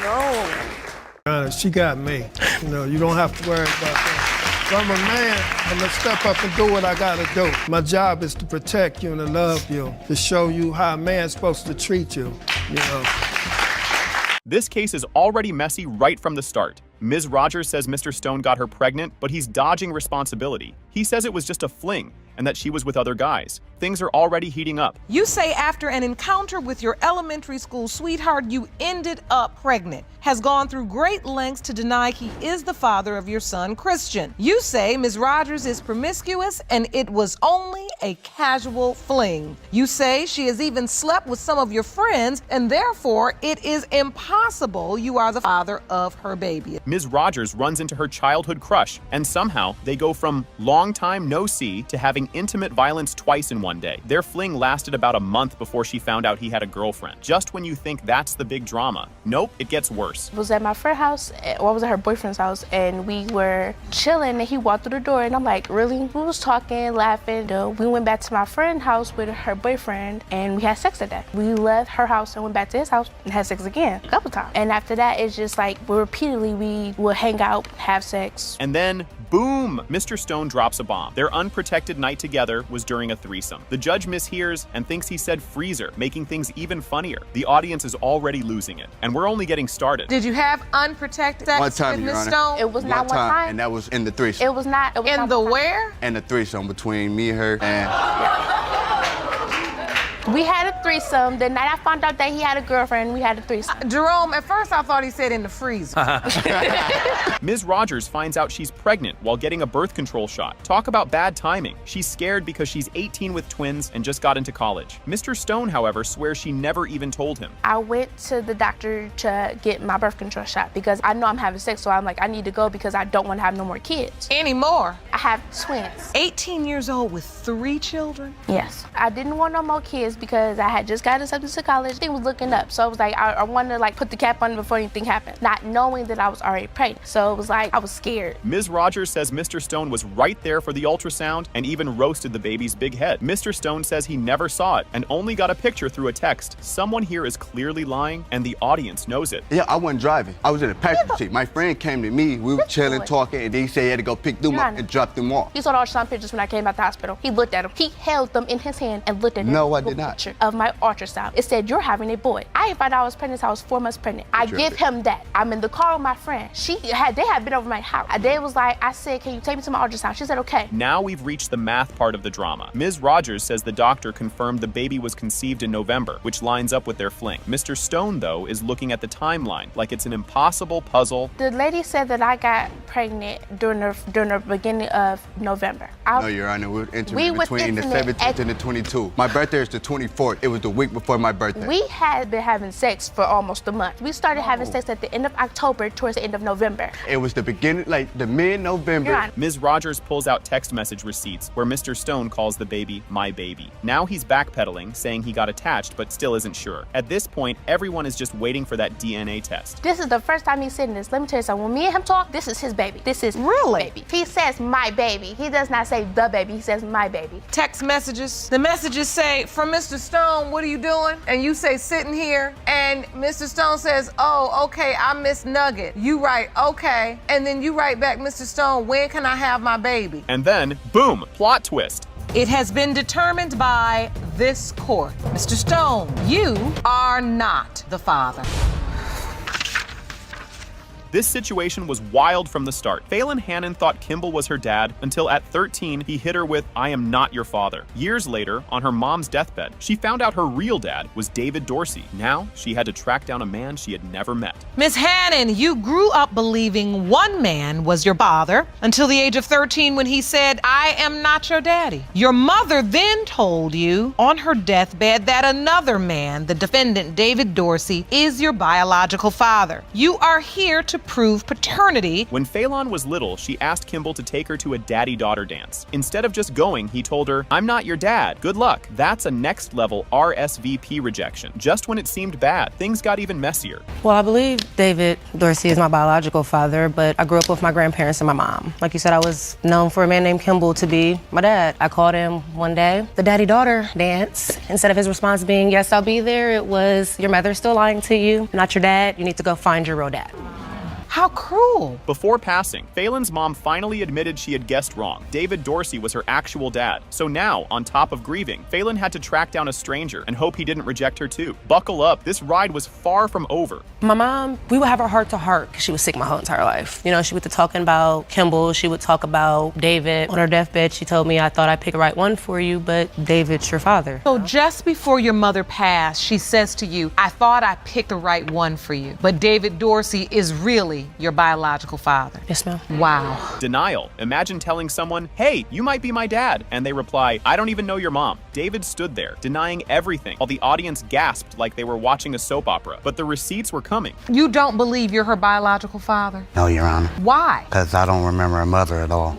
No. She got me. You know, you don't have to worry about that. If I'm a man, I'm gonna step up and do what I gotta do. My job is to protect you and to love you, to show you how a man's supposed to treat you, you know. This case is already messy right from the start. Ms. Rogers says Mr. Stone got her pregnant, but he's dodging responsibility. He says it was just a fling and that she was with other guys. Things are already heating up. You say after an encounter with your elementary school sweetheart, you ended up pregnant. Has gone through great lengths to deny he is the father of your son, Christian. You say Ms. Rogers is promiscuous and it was only a casual fling. You say she has even slept with some of your friends and therefore it is impossible you are the father of her baby. Ms. Rogers runs into her childhood crush, and somehow they go from long time no see to having intimate violence twice in one day. Their fling lasted about a month before she found out he had a girlfriend. Just when you think that's the big drama, nope, it gets worse. I was at my friend's house, or I was at her boyfriend's house, and we were chilling, and he walked through the door, and I'm like, really? We was talking, laughing. We went back to my friend's house with her boyfriend, and we had sex that day. We left her house and went back to his house and had sex again a couple times. And after that, it's just like, repeatedly, we would hang out, have sex. And then, boom, Mr. Stone drops a bomb. Their unprotected night together was during a threesome. The judge mishears and thinks he said freezer, making things even funnier. The audience is already losing it, and we're only getting started. Did you have unprotected sex One time, with Your Ms. Honor. Stone? It was not one time. And that was in the threesome. It was not. It was in not the one time. where? And the threesome between me, her, and... We had a threesome. The night I found out that he had a girlfriend, we had a threesome. Jerome, at first I thought he said in the freezer. Ms. Rogers finds out she's pregnant while getting a birth control shot. Talk about bad timing. She's scared because she's 18 with twins and just got into college. Mr. Stone, however, swears she never even told him. I went to the doctor to get my birth control shot because I know I'm having sex, so I'm like, I need to go because I don't want to have no more kids. Anymore? I have twins. 18 years old with 3 children? Yes. I didn't want no more kids because I had just got accepted to college. Things was looking up, so I was like, I wanted to like put the cap on before anything happened, not knowing that I was already pregnant. So it was like, I was scared. Ms. Rogers says Mr. Stone was right there for the ultrasound and even roasted the baby's big head. Mr. Stone says he never saw it and only got a picture through a text. Someone here is clearly lying and the audience knows it. Yeah, I wasn't driving. I was in the passenger seat. My friend came to me. We were chilling, talking, and then he said he had to go pick them up and drop them off. He saw the ultrasound pictures when I came out the hospital. He looked at them. He held them in his hand and looked at them. No, I did not. Picture of my ultrasound. It said, you're having a boy. I didn't find out I was pregnant until I was 4 months pregnant. I give him that. I'm in the car with my friend. They had been over my house. They was like, I said, can you take me to my ultrasound? She said, okay. Now we've reached the math part of the drama. Ms. Rogers says the doctor confirmed the baby was conceived in November, which lines up with their fling. Mr. Stone, though, is looking at the timeline like it's an impossible puzzle. The lady said that I got pregnant during the beginning of November. No, Your Honor, we're intimate between the 17th and the 22th. My birthday is the 20th. 24th. It was the week before my birthday. We had been having sex for almost a month. We started having sex at the end of October towards the end of November. It was the beginning, like the mid-November. Ms. Rogers pulls out text message receipts where Mr. Stone calls the baby my baby. Now he's backpedaling, saying he got attached but still isn't sure. At this point, everyone is just waiting for that DNA test. This is the first time he's seen this. Let me tell you something. When me and him talk, this is his baby. This is really baby. He says my baby. He does not say the baby. He says my baby. Text messages. The messages say, from Mr. Stone, what are you doing? And you say, sitting here. And Mr. Stone says, oh, okay, I miss Nugget. You write, okay. And then you write back, Mr. Stone, when can I have my baby? And then, boom, plot twist. It has been determined by this court. Mr. Stone, you are not the father. This situation was wild from the start. Phelan Hannon thought Kimball was her dad until at 13, he hit her with, I am not your father. Years later, on her mom's deathbed, she found out her real dad was David Dorsey. Now, she had to track down a man she had never met. Miss Hannon, you grew up believing one man was your father until the age of 13 when he said, I am not your daddy. Your mother then told you on her deathbed that another man, the defendant David Dorsey, is your biological father. You are here to prove paternity. When Phelan was little, she asked Kimball to take her to a daddy-daughter dance. Instead of just going, he told her, I'm not your dad. Good luck. That's a next-level RSVP rejection. Just when it seemed bad, things got even messier. Well, I believe David Dorsey is my biological father, but I grew up with my grandparents and my mom. Like you said, I was known for a man named Kimball to be my dad. I called him one day, the daddy-daughter dance. Instead of his response being, yes, I'll be there, it was, your mother's still lying to you, not your dad, you need to go find your real dad. How cruel. Before passing, Phelan's mom finally admitted she had guessed wrong. David Dorsey was her actual dad. So now, on top of grieving, Phelan had to track down a stranger and hope he didn't reject her too. Buckle up, this ride was far from over. My mom, we would have our heart to heart because she was sick my whole entire life. You know, she would be talking about Kimball, she would talk about David. On her deathbed, she told me, I thought I'd pick the right one for you, but David's your father. So just before your mother passed, she says to you, I thought I picked the right one for you, but David Dorsey is really your biological father. Yes, ma'am. Wow. Denial. Imagine telling someone, hey, you might be my dad, and they reply, I don't even know your mom. David stood there, denying everything, while the audience gasped like they were watching a soap opera, but the receipts were coming. You don't believe you're her biological father? No, Your Honor. Why? Because I don't remember her mother at all.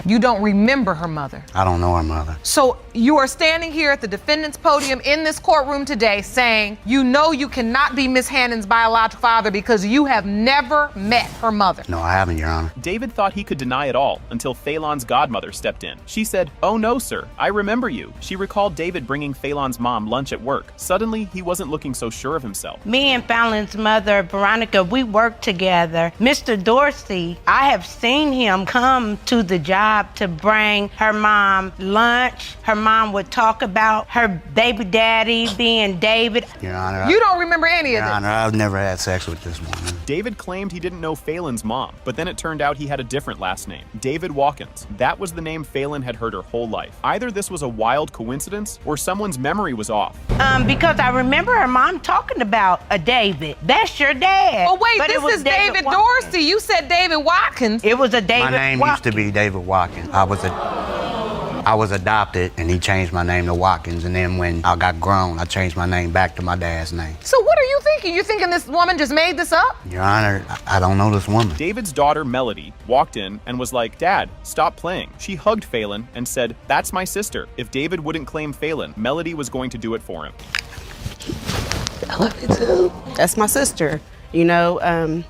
You don't remember her mother? I don't know her mother. So you are standing here at the defendant's podium in this courtroom today saying you know you cannot be Miss Hannon's biological father because you have never met her mother. No, I haven't, Your Honor. David thought he could deny it all until Phelan's godmother stepped in. She said, oh no, sir, I remember you. She recalled David bringing Phelan's mom lunch at work. Suddenly, he wasn't looking so sure of himself. Me and Phelan's mother, Veronica, we worked together. Mr. Dorsey, I have seen him come to the job to bring her mom lunch. Her mom would talk about her baby daddy being David. Your Honor. You don't remember any of this? Your Honor, I've never had sex with this woman. David claimed he didn't know Phelan's mom, but then it turned out he had a different last name, David Watkins. That was the name Phelan had heard her whole life. Either this was a wild coincidence or someone's memory was off. Because I remember her mom talking about a David. That's your dad. Oh wait, But this is David Dorsey. You said David Watkins. It was a David My name used to be David Watkins. I was adopted, and he changed my name to Watkins, and then when I got grown, I changed my name back to my dad's name. So what are you thinking? You thinking this woman just made this up? Your Honor, I don't know this woman. David's daughter, Melody, walked in and was like, Dad, stop playing. She hugged Phelan and said, that's my sister. If David wouldn't claim Phelan, Melody was going to do it for him. I love you too. That's my sister. You know,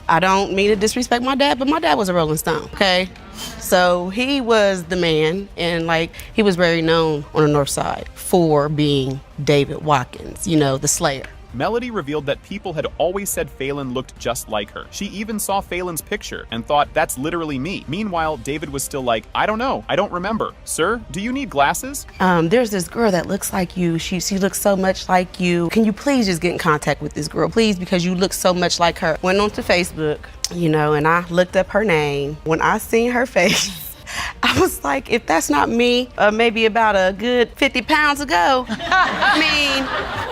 I don't mean to disrespect my dad, but my dad was a Rolling Stone, okay? So he was the man, and like, he was very known on the North Side for being David Watkins, you know, the Slayer. Melody revealed that people had always said Phelan looked just like her. She even saw Phelan's picture and thought, that's literally me. Meanwhile, David was still like, I don't know, I don't remember. Sir, do you need glasses? There's this girl that looks like you. She looks so much like you. Can you please just get in contact with this girl, please? Because you look so much like her. Went on to Facebook, you know, and I looked up her name. When I seen her face, I I was like, if that's not me, maybe about a good 50 pounds ago,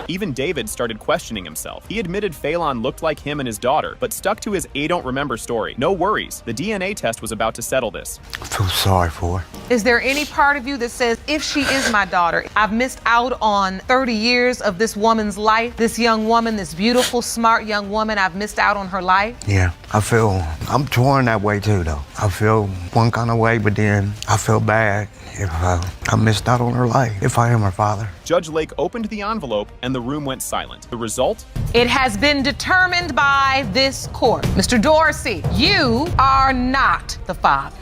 Even David started questioning himself. He admitted Phelan looked like him and his daughter, but stuck to his "I don't remember" story. No worries, the DNA test was about to settle this. I feel sorry for her. Is there any part of you that says, if she is my daughter, I've missed out on 30 years of this woman's life, this young woman, this beautiful, smart young woman, I've missed out on her life? Yeah, I'm torn that way too, though. I feel one kind of way, but then I feel bad if I missed out on her life, if I am her father. Judge Lake opened the envelope and the room went silent. The result? It has been determined by this court. Mr. Dorsey, you are not the father.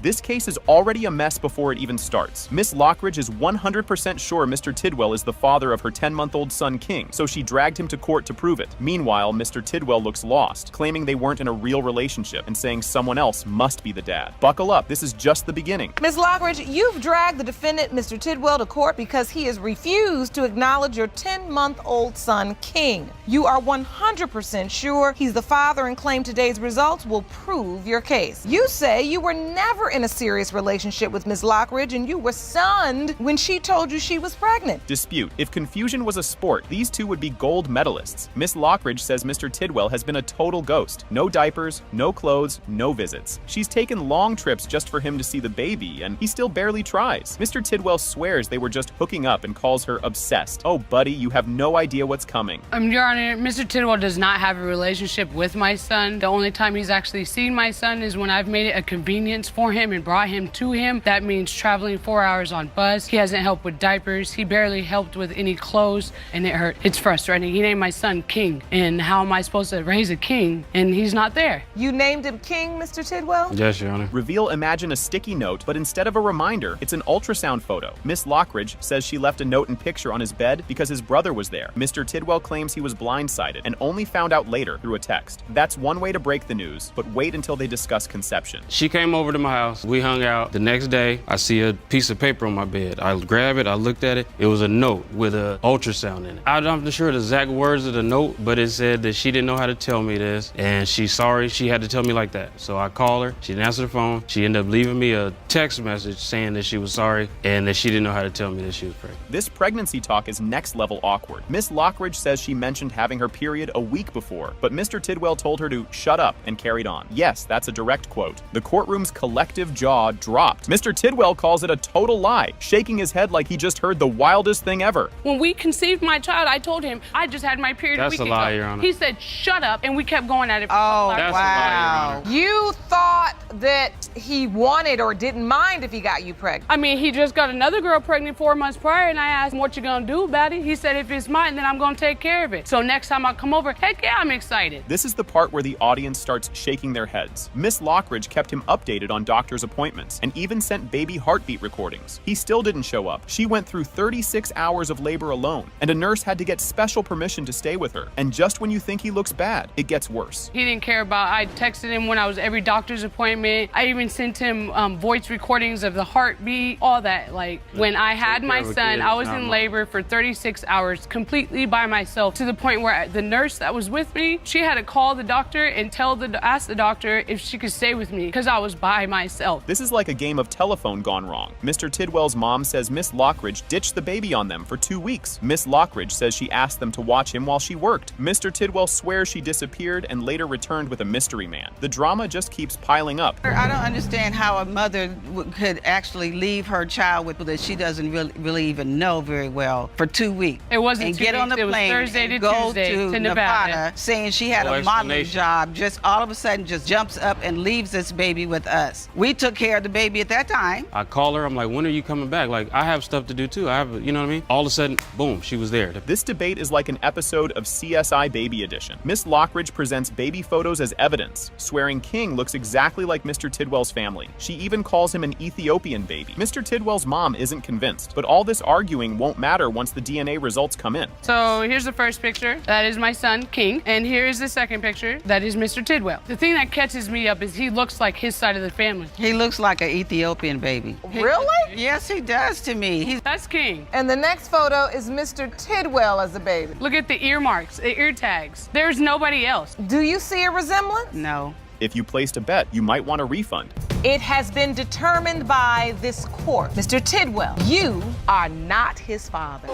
This case is already a mess before it even starts. Miss Lockridge is 100% sure Mr. Tidwell is the father of her 10-month-old son, King, so she dragged him to court to prove it. Meanwhile, Mr. Tidwell looks lost, claiming they weren't in a real relationship and saying someone else must be the dad. Buckle up, this is just the beginning. Ms. Lockridge, you've dragged the defendant, Mr. Tidwell, to court because he has refused to acknowledge your 10-month-old son, King. You are 100% sure he's the father and claim today's results will prove your case. You say you were never in a serious relationship with Ms. Lockridge and you were stunned when she told you she was pregnant. Dispute. If confusion was a sport, these two would be gold medalists. Miss Lockridge says Mr. Tidwell has been a total ghost. No diapers, no clothes, no visits. She's taken long trips just for him to see the baby, and he still barely tries. Mr. Tidwell swears they were just hooking up and calls her obsessed. Oh, buddy, you have no idea what's coming. Your Honor, Mr. Tidwell does not have a relationship with my son. The only time he's actually seen my son is when I've made it a convenience for him and brought him to him. That means traveling 4 hours on bus. He hasn't helped with diapers. He barely helped with any clothes, and it hurt. It's frustrating. He named my son King, and how am I supposed to raise a king and he's not there? You named him King, Mr. Tidwell? Yes, Your Honor. Reveal Imagine a sticky note, but instead of a reminder, it's an ultrasound photo. Miss Lockridge says she left a note and picture on his bed because his brother was there. Mr. Tidwell claims he was blindsided and only found out later through a text. That's one way to break the news, but wait until they discuss conception. She came over to my house. We hung out. The next day, I see a piece of paper on my bed. I grab it, I looked at it. It was a note with an ultrasound in it. I'm not sure the exact words of the note, but it said that she didn't know how to tell me this, and she's sorry she had to tell me like that. So I called her. She didn't answer the phone. She ended up leaving me a text message saying that she was sorry and that she didn't know how to tell me that she was pregnant. This pregnancy talk is next level awkward. Miss Lockridge says she mentioned having her period a week before, but Mr. Tidwell told her to shut up and carried on. Yes, that's a direct quote. The courtroom's collective jaw dropped. Mr. Tidwell calls it a total lie, shaking his head like he just heard the wildest thing ever. When we conceived my child, I told him I just had my period a week ago. That's a lie, Your Honor. He said, shut up, and we kept going at it. Oh, That's wow. a lie, Your Honor. You thought that he wanted or didn't mind if he got you pregnant. I mean, he just got another girl pregnant 4 months prior, and I asked him, what you gonna do about it? He said, if it's mine, then I'm gonna take care of it. So next time I come over, heck yeah, I'm excited. This is the part where the audience starts shaking their heads. Miss Lockridge kept him updated on doctor's appointments and even sent baby heartbeat recordings. He still didn't show up. She went through 36 hours of labor alone, and a nurse had to get special permission to stay with her. And just when you think he looks bad, it gets worse. He didn't care about, I texted him when I was every doctor's appointment. I even sent him voice recordings of the heartbeat, all that. Like, when I had my son, I was in labor for 36 hours completely by myself, to the point where the nurse that was with me, she had to call the doctor and ask the doctor if she could stay with me because I was by myself. This is like a game of telephone gone wrong. Mr. Tidwell's mom says Miss Lockridge ditched the baby on them for 2 weeks. Miss Lockridge says she asked them to watch him while she worked. Mr. Tidwell swears she disappeared and later returned with a mystery man. The drama just keeps piling up. I don't understand how a mother could actually leave her child with that she doesn't really even know very well for 2 weeks. It wasn't and 2 get weeks. on the It was plane Thursday to and go Tuesday to Nevada saying she had a modeling job, just all of a sudden just jumps up and leaves this baby with us. We took care of the baby at that time. I call her, I'm like, when are you coming back? Like, I have stuff to do too. I have, you know what I mean? All of a sudden, boom, she was there. This debate is like an episode of CSI Baby Edition. Miss Lockridge presents baby photos as evidence, swearing King looks exactly like Mr. Tidwell's family. She even calls him an Ethiopian baby. Mr. Tidwell's mom isn't convinced, but all this arguing won't matter once the DNA results come in. So here's the first picture. That is my son, King. And here's the second picture. That is Mr. Tidwell. The thing that catches me up is he looks like his side of the family. He looks like an Ethiopian baby. Really? Yes, he does to me. That's King. And the next photo is Mr. Tidwell as a baby. Look at the ear marks, the ear tags. There's nobody else. Do you see a resemblance? No. If you placed a bet, you might want a refund. It has been determined by this court. Mr. Tidwell, you are not his father.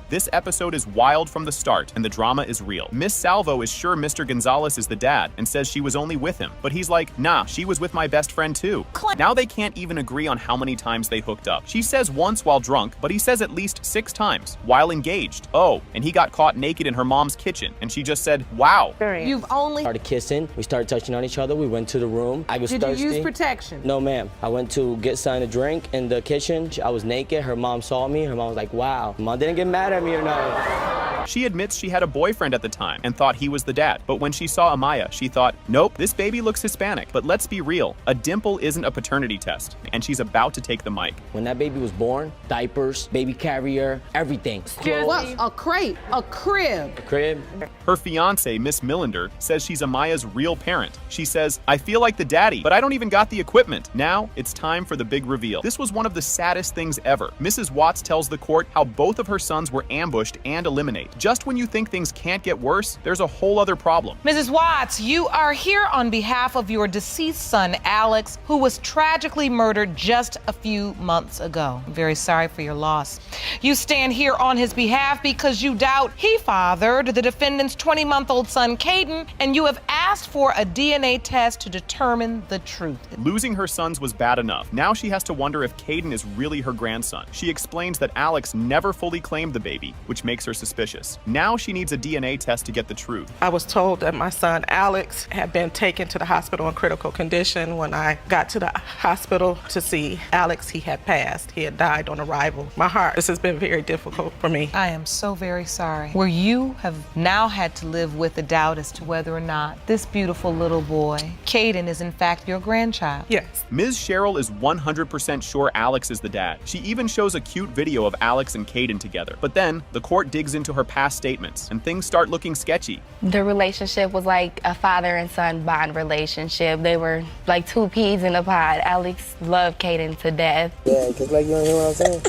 This episode is wild from the start, and the drama is real. Miss Salvo is sure Mr. Gonzalez is the dad and says she was only with him, but he's like, nah, she was with my best friend too. Now they can't even agree on how many times they hooked up. She says once while drunk, but he says at least 6 times while engaged. Oh, and he got caught naked in her mom's kitchen, and she just said, wow. You've only started kissing. We started touching on each other. We went to the room. I was thirsty. Did you use protection? No, ma'am. I went to get something to drink in the kitchen. I was naked. Her mom saw me. Her mom was like, wow. Mom didn't get mad at me or nothing. She admits she had a boyfriend at the time and thought he was the dad. But when she saw Amaya, she thought, nope, this baby looks Hispanic. But let's be real, a dimple isn't a paternity test, and she's about to take the mic. When that baby was born, diapers, baby carrier, everything. What? A crate, a crib. A crib. Her fiance, Miss Millender, says she's Amaya's real parent. She says, I feel like the daddy, but I don't even got the equipment. Now, it's time for the big reveal. This was one of the saddest things ever. Mrs. Watts tells the court how both of her sons were ambushed and eliminated. Just when you think things can't get worse, there's a whole other problem. Mrs. Watts, you are here on behalf of your deceased son, Alex, who was tragically murdered just a few months ago. I'm very sorry for your loss. You stand here on his behalf because you doubt he fathered the defendant's 20-month-old son, Caden, and you have asked for a DNA test to determine the truth. Losing her sons was bad enough. Now she has to wonder if Caden is really her grandson. She explains that Alex never fully claimed the baby, which makes her suspicious. Now she needs a DNA test to get the truth. I was told that my son Alex had been taken to the hospital in critical condition. When I got to the hospital to see Alex, he had passed. He had died on arrival. My heart, this has been very difficult for me. I am so very sorry. Where you have now had to live with a doubt as to whether or not this beautiful little boy, Caden, is in fact your grandchild. Yes. Ms. Cheryl is 100% sure Alex is the dad. She even shows a cute video of Alex and Caden together. But then the court digs into her past statements and things start looking sketchy. The relationship was like a father and son bond relationship. They were like 2 peas in a pod. Alex loved Caden to death. Yeah, because like you don't hear what I'm saying?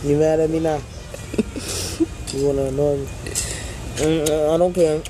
You mad at me now? You want to annoy me? I don't care.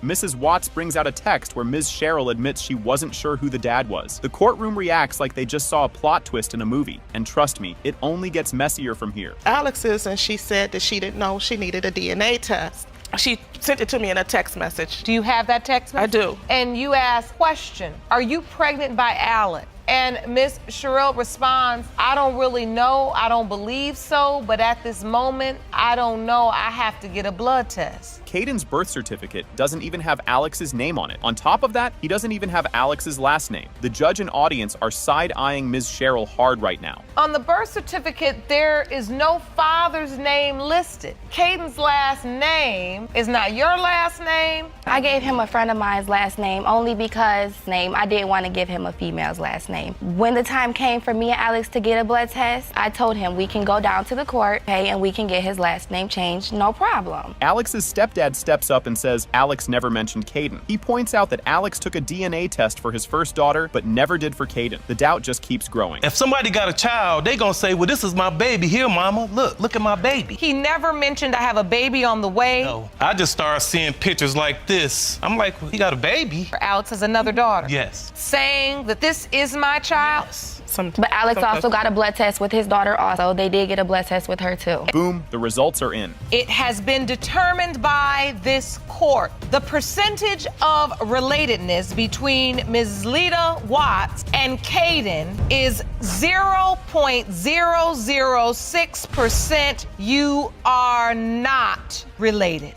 Mrs. Watts brings out a text where Ms. Cheryl admits she wasn't sure who the dad was. The courtroom reacts like they just saw a plot twist in a movie. And trust me, it only gets messier from here. Alex is, and she said that she didn't know she needed a DNA test. She sent it to me in a text message. Do you have that text message? I do. And you ask, question, are you pregnant by Alex? And Miss Cheryl responds, I don't really know, I don't believe so, but at this moment, I don't know, I have to get a blood test. Caden's birth certificate doesn't even have Alex's name on it. On top of that, he doesn't even have Alex's last name. The judge and audience are side-eyeing Ms. Cheryl hard right now. On the birth certificate, there is no father's name listed. Caden's last name is not your last name. I gave him a friend of mine's last name only because I didn't want to give him a female's last name. When the time came for me and Alex to get a blood test, I told him we can go down to the court, and we can get his last name changed, no problem. Alex's stepdad steps up and says Alex never mentioned Caden. He points out that Alex took a DNA test for his first daughter, but never did for Caden. The doubt just keeps growing. If somebody got a child, they gonna say, well, this is my baby. Here, mama, look at my baby. He never mentioned I have a baby on the way. No, I just started seeing pictures like this. I'm like, well, he got a baby. Alex has another daughter. Yes. Saying that this is my child. Yes. But Alex also got a blood test with his daughter also. They did get a blood test with her too. Boom, the results are in. It has been determined by this court. The percentage of relatedness between Ms. Lita Watts and Caden is 0.006%. You are not related.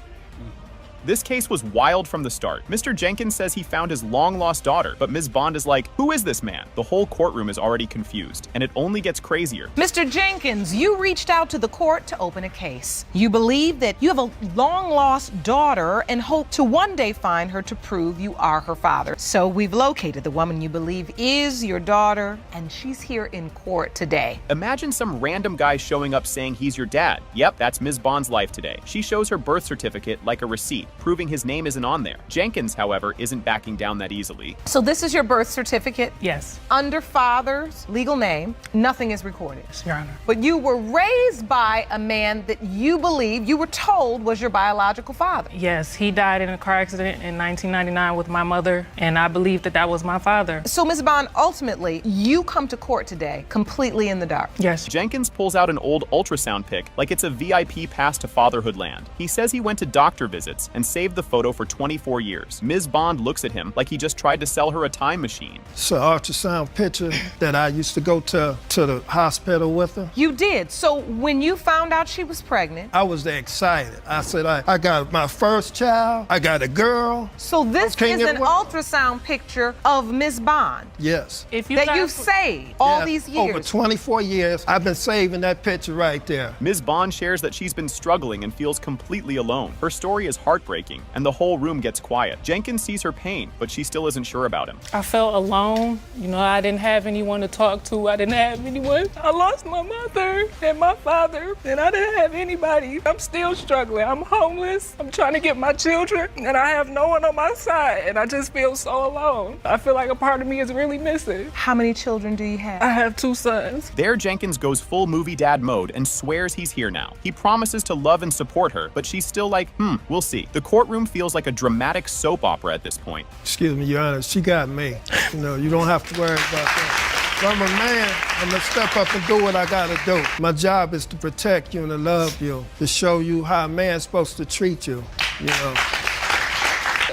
This case was wild from the start. Mr. Jenkins says he found his long-lost daughter, but Ms. Bond is like, who is this man? The whole courtroom is already confused, and it only gets crazier. Mr. Jenkins, you reached out to the court to open a case. You believe that you have a long-lost daughter and hope to one day find her to prove you are her father. So we've located the woman you believe is your daughter, and she's here in court today. Imagine some random guy showing up saying he's your dad. Yep, that's Ms. Bond's life today. She shows her birth certificate like a receipt. proving his name isn't on there. Jenkins, however, isn't backing down that easily. So this is your birth certificate? Yes. Under father's legal name, nothing is recorded. Yes, Your Honor. But you were raised by a man that you believe, you were told was your biological father. Yes, he died in a car accident in 1999 with my mother, and I believe that that was my father. So, Ms. Bond, ultimately, you come to court today completely in the dark. Yes. Jenkins pulls out an old ultrasound pic like it's a VIP pass to fatherhood land. He says he went to doctor visits and saved the photo for 24 years. Ms. Bond looks at him like he just tried to sell her a time machine. It's an ultrasound picture that I used to go to the hospital with her. You did. So when you found out she was pregnant, I was excited. I said, I got my first child. I got a girl. So this is an ultrasound picture of Ms. Bond. Yes. That you've saved all these years. Over 24 years, I've been saving that picture right there. Ms. Bond shares that she's been struggling and feels completely alone. Her story is heartbreaking, and the whole room gets quiet. Jenkins sees her pain, but she still isn't sure about him. I felt alone. You know, I didn't have anyone to talk to. I didn't have anyone. I lost my mother and my father, and I didn't have anybody. I'm still struggling. I'm homeless. I'm trying to get my children, and I have no one on my side, and I just feel so alone. I feel like a part of me is really missing. How many children do you have? I have 2 sons. There, Jenkins goes full movie dad mode and swears he's here now. He promises to love and support her, but she's still like, we'll see. The courtroom feels like a dramatic soap opera at this point. Excuse me, Your Honor, she got me. You know, you don't have to worry about that. If I'm a man, I'm gonna step up and do what I gotta do. My job is to protect you and to love you, to show you how a man's supposed to treat you, you know.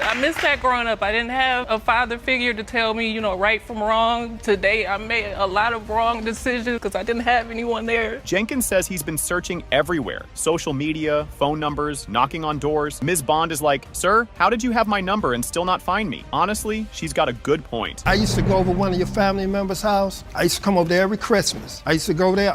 I missed that growing up. I didn't have a father figure to tell me, you know, right from wrong. Today, I made a lot of wrong decisions because I didn't have anyone there. Jenkins says he's been searching everywhere. Social media, phone numbers, knocking on doors. Ms. Bond is like, sir, how did you have my number and still not find me? Honestly, she's got a good point. I used to go over one of your family members' house. I used to come over there every Christmas. I used to go there.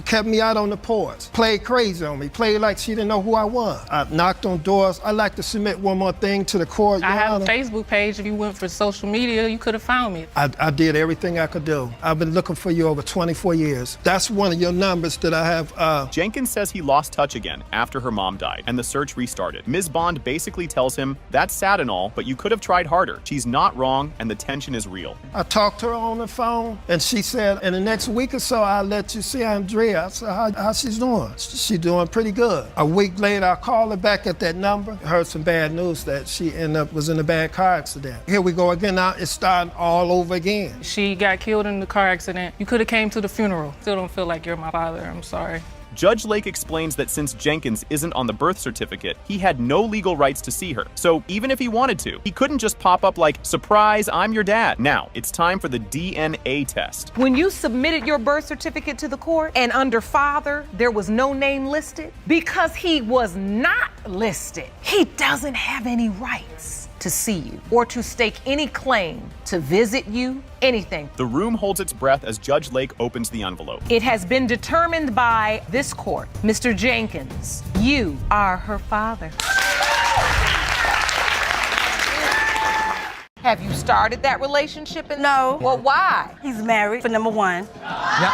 Kept me out on the porch. Played crazy on me. Played like she didn't know who I was. I knocked on doors. I'd like to submit one more thing to the court. I have a Facebook page. If you went for social media, you could have found me. I did everything I could do. I've been looking for you over 24 years. That's one of your numbers that I have. Jenkins says he lost touch again after her mom died, and the search restarted. Ms. Bond basically tells him, that's sad and all, but you could have tried harder. She's not wrong, and the tension is real. I talked to her on the phone, and she said, in the next week or so, I'll let you see Andrea. I said, how she's doing? She's doing pretty good. A week later, I called her back at that number. Heard some bad news that she was in a bad car accident. Here we go again. Now it's starting all over again. She got killed in the car accident. You could have came to the funeral. Still don't feel like you're my father. I'm sorry. Judge Lake explains that since Jenkins isn't on the birth certificate, he had no legal rights to see her. So even if he wanted to, he couldn't just pop up like, surprise, I'm your dad. Now, it's time for the DNA test. When you submitted your birth certificate to the court and under father, there was no name listed, because he was not listed, he doesn't have any rights to see you or to stake any claim to visit you, anything. The room holds its breath as Judge Lake opens the envelope. It has been determined by this court, Mr. Jenkins, you are her father. Have you started that relationship? No. Well, why? He's married, for number one. Your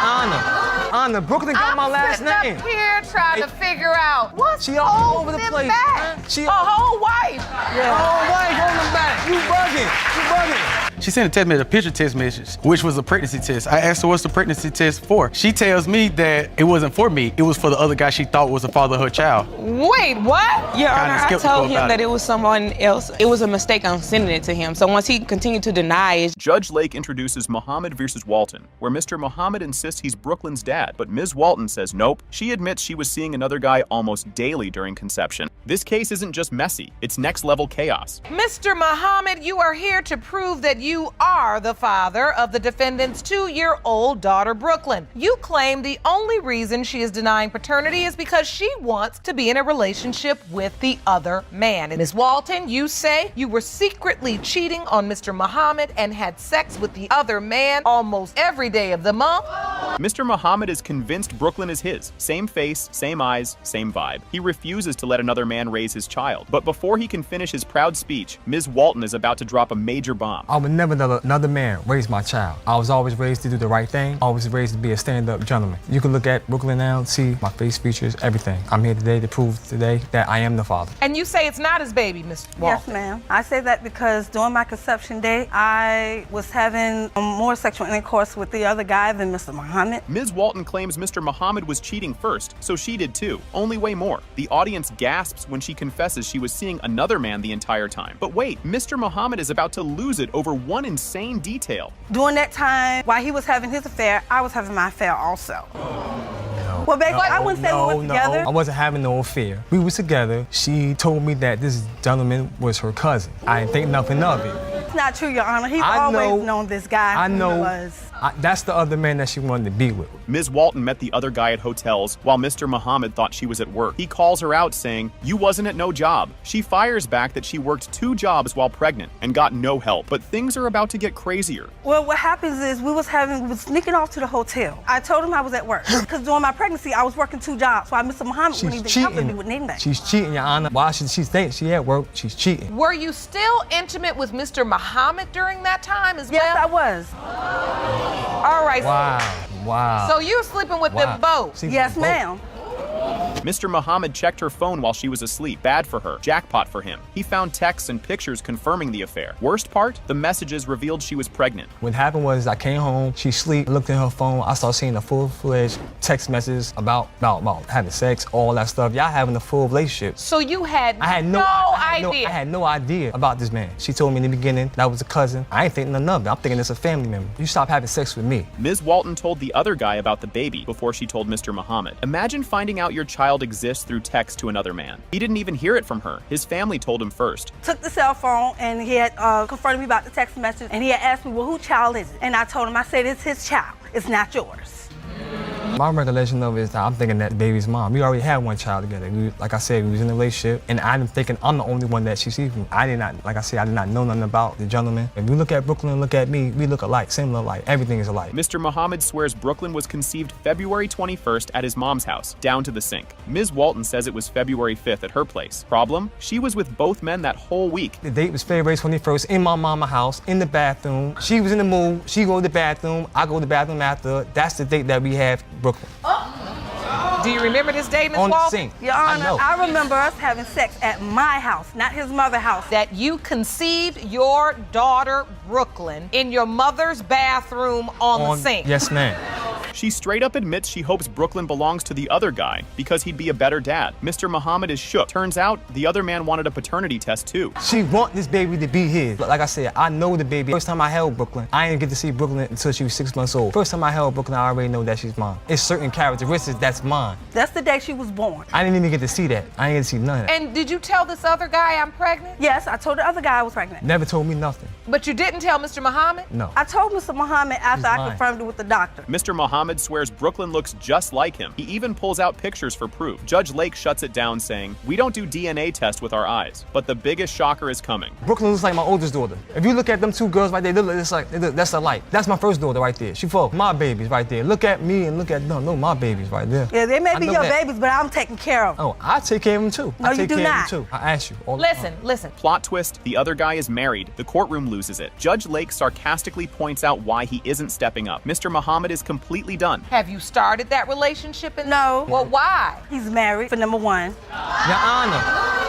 Honor, Brooklyn got my last name. I'm sitting up here trying to figure out what's she all over the place. Back. She a whole wife. Yeah, a whole wife holding back. You bugging. She sent a text message, a picture text message, which was a pregnancy test. I asked her what's the pregnancy test for. She tells me that it wasn't for me. It was for the other guy she thought was the father of her child. Wait, what? Your Honor, I told him that it was someone else. It was a mistake on sending it to him. So once he continued to deny it. Judge Lake introduces Muhammad versus Walton, where Mr. Muhammad insists he's Brooklyn's dad, but Ms. Walton says nope. She admits she was seeing another guy almost daily during conception. This case isn't just messy, it's next level chaos. Mr. Muhammad, you are here to prove that you are the father of the defendant's 2-year-old daughter, Brooklyn. You claim the only reason she is denying paternity is because she wants to be in a relationship with the other man. And Ms. Walton, you say you were secretly cheating on Mr. Muhammad and had sex with the other man almost every day of the month. Mr. Muhammad is convinced Brooklyn is his. Same face, same eyes, same vibe. He refuses to let another man man raise his child. But before he can finish his proud speech, Ms. Walton is about to drop a major bomb. I would never let another man raise my child. I was always raised to do the right thing, always raised to be a stand-up gentleman. You can look at Brooklyn now, see my face features, everything. I'm here today to prove today that I am the father. And you say it's not his baby, Ms. Walton. Yes, ma'am. I say that because during my conception day, I was having more sexual intercourse with the other guy than Mr. Muhammad. Ms. Walton claims Mr. Muhammad was cheating first, so she did too, only way more. The audience gasps when she confesses she was seeing another man the entire time. But wait, Mr. Muhammad is about to lose it over one insane detail. During that time, while he was having his affair, I was having my affair also. Well, baby, I wouldn't say we were together. I wasn't having no affair. We was together. She told me that this gentleman was her cousin. I didn't think nothing of it. It's not true, Your Honor. He's always known this guy. I know. Who he was. That's the other man that she wanted to be with. Ms. Walton met the other guy at hotels while Mr. Muhammad thought she was at work. He calls her out saying, "You wasn't at no job." She fires back that she worked 2 jobs while pregnant and got no help. But things are about to get crazier. Well, what happens is we was sneaking off to the hotel. I told him I was at work because during my pregnancy I was working 2 jobs. So Mr. Muhammad wouldn't even help me with anything. She's cheating, Your Honor. Why should she think she at work? She's cheating. Were you still intimate with Mr. Muhammad during that time as well? Yes, I was. All right. Wow. So you were sleeping with them both? Yes, ma'am. Mr. Muhammad checked her phone while she was asleep. Bad for her. Jackpot for him. He found texts and pictures confirming the affair. Worst part? The messages revealed she was pregnant. What happened was I came home, she sleep, looked at her phone, I started seeing a full-fledged text messages about having sex, all that stuff. Y'all having a full relationship. So you had I had no idea about this man. She told me in the beginning that was a cousin. I ain't thinking nothing of it. I'm thinking it's a family member. You stop having sex with me. Ms. Walton told the other guy about the baby before she told Mr. Muhammad. Imagine finding out your child exists through text to another man. He didn't even hear it from her. His family told him first. Took the cell phone and he had confronted me about the text message and he had asked me, well, whose child is it? And I told him, I said, it's his child. It's not yours. My recollection of it is that I'm thinking that the baby's mom. We already had one child together. Like I said, we was in a relationship, and I'm thinking I'm the only one that she sees from. I did not know nothing about the gentleman. If you look at Brooklyn and look at me, we look alike, similar alike. Everything is alike. Mr. Muhammad swears Brooklyn was conceived February 21st at his mom's house, down to the sink. Ms. Walton says it was February 5th at her place. Problem? She was with both men that whole week. The date was February 21st in my mama's house, in the bathroom. She was in the mood. She go to the bathroom. I go to the bathroom after. That's the date that we have Brooklyn. Do you remember this day, Ms. On the Walton? sink. Your Honor, I remember us having sex at my house, not his mother's house. That you conceived your daughter, Brooklyn, in your mother's bathroom on the sink. Yes, ma'am. She straight up admits she hopes Brooklyn belongs to the other guy because he'd be a better dad. Mr. Muhammad is shook. Turns out the other man wanted a paternity test too. She want this baby to be his. Like I said, I know the baby. First time I held Brooklyn, I didn't get to see Brooklyn until she was 6 months old. First time I held Brooklyn, I already know that she's mine. It's certain characteristics that's mine. That's the day she was born. I didn't even get to see that. I didn't get to see none of that. And did you tell this other guy I'm pregnant? Yes, I told the other guy I was pregnant. Never told me nothing. But you didn't tell Mr. Muhammad? No. I told Mr. Muhammad after I confirmed it with the doctor. Mr. Muhammad swears Brooklyn looks just like him. He even pulls out pictures for proof. Judge Lake shuts it down saying, "We don't do DNA tests with our eyes." But the biggest shocker is coming. Brooklyn looks like my oldest daughter. If you look at them 2 girls right there, that's alike. That's my first daughter right there. She full. My babies right there. Look at me and look at them. No, my babies right there. Yeah, they may be your babies, but I'm taking care of them. Oh, I take care of them too. No, you do not. I ask you all the time. Listen. Plot twist, the other guy is married. The courtroom loses it. Judge Lake sarcastically points out why he isn't stepping up. Mr. Muhammad is completely done. Have you started that relationship? No. Well, why? He's married, for number 1. Your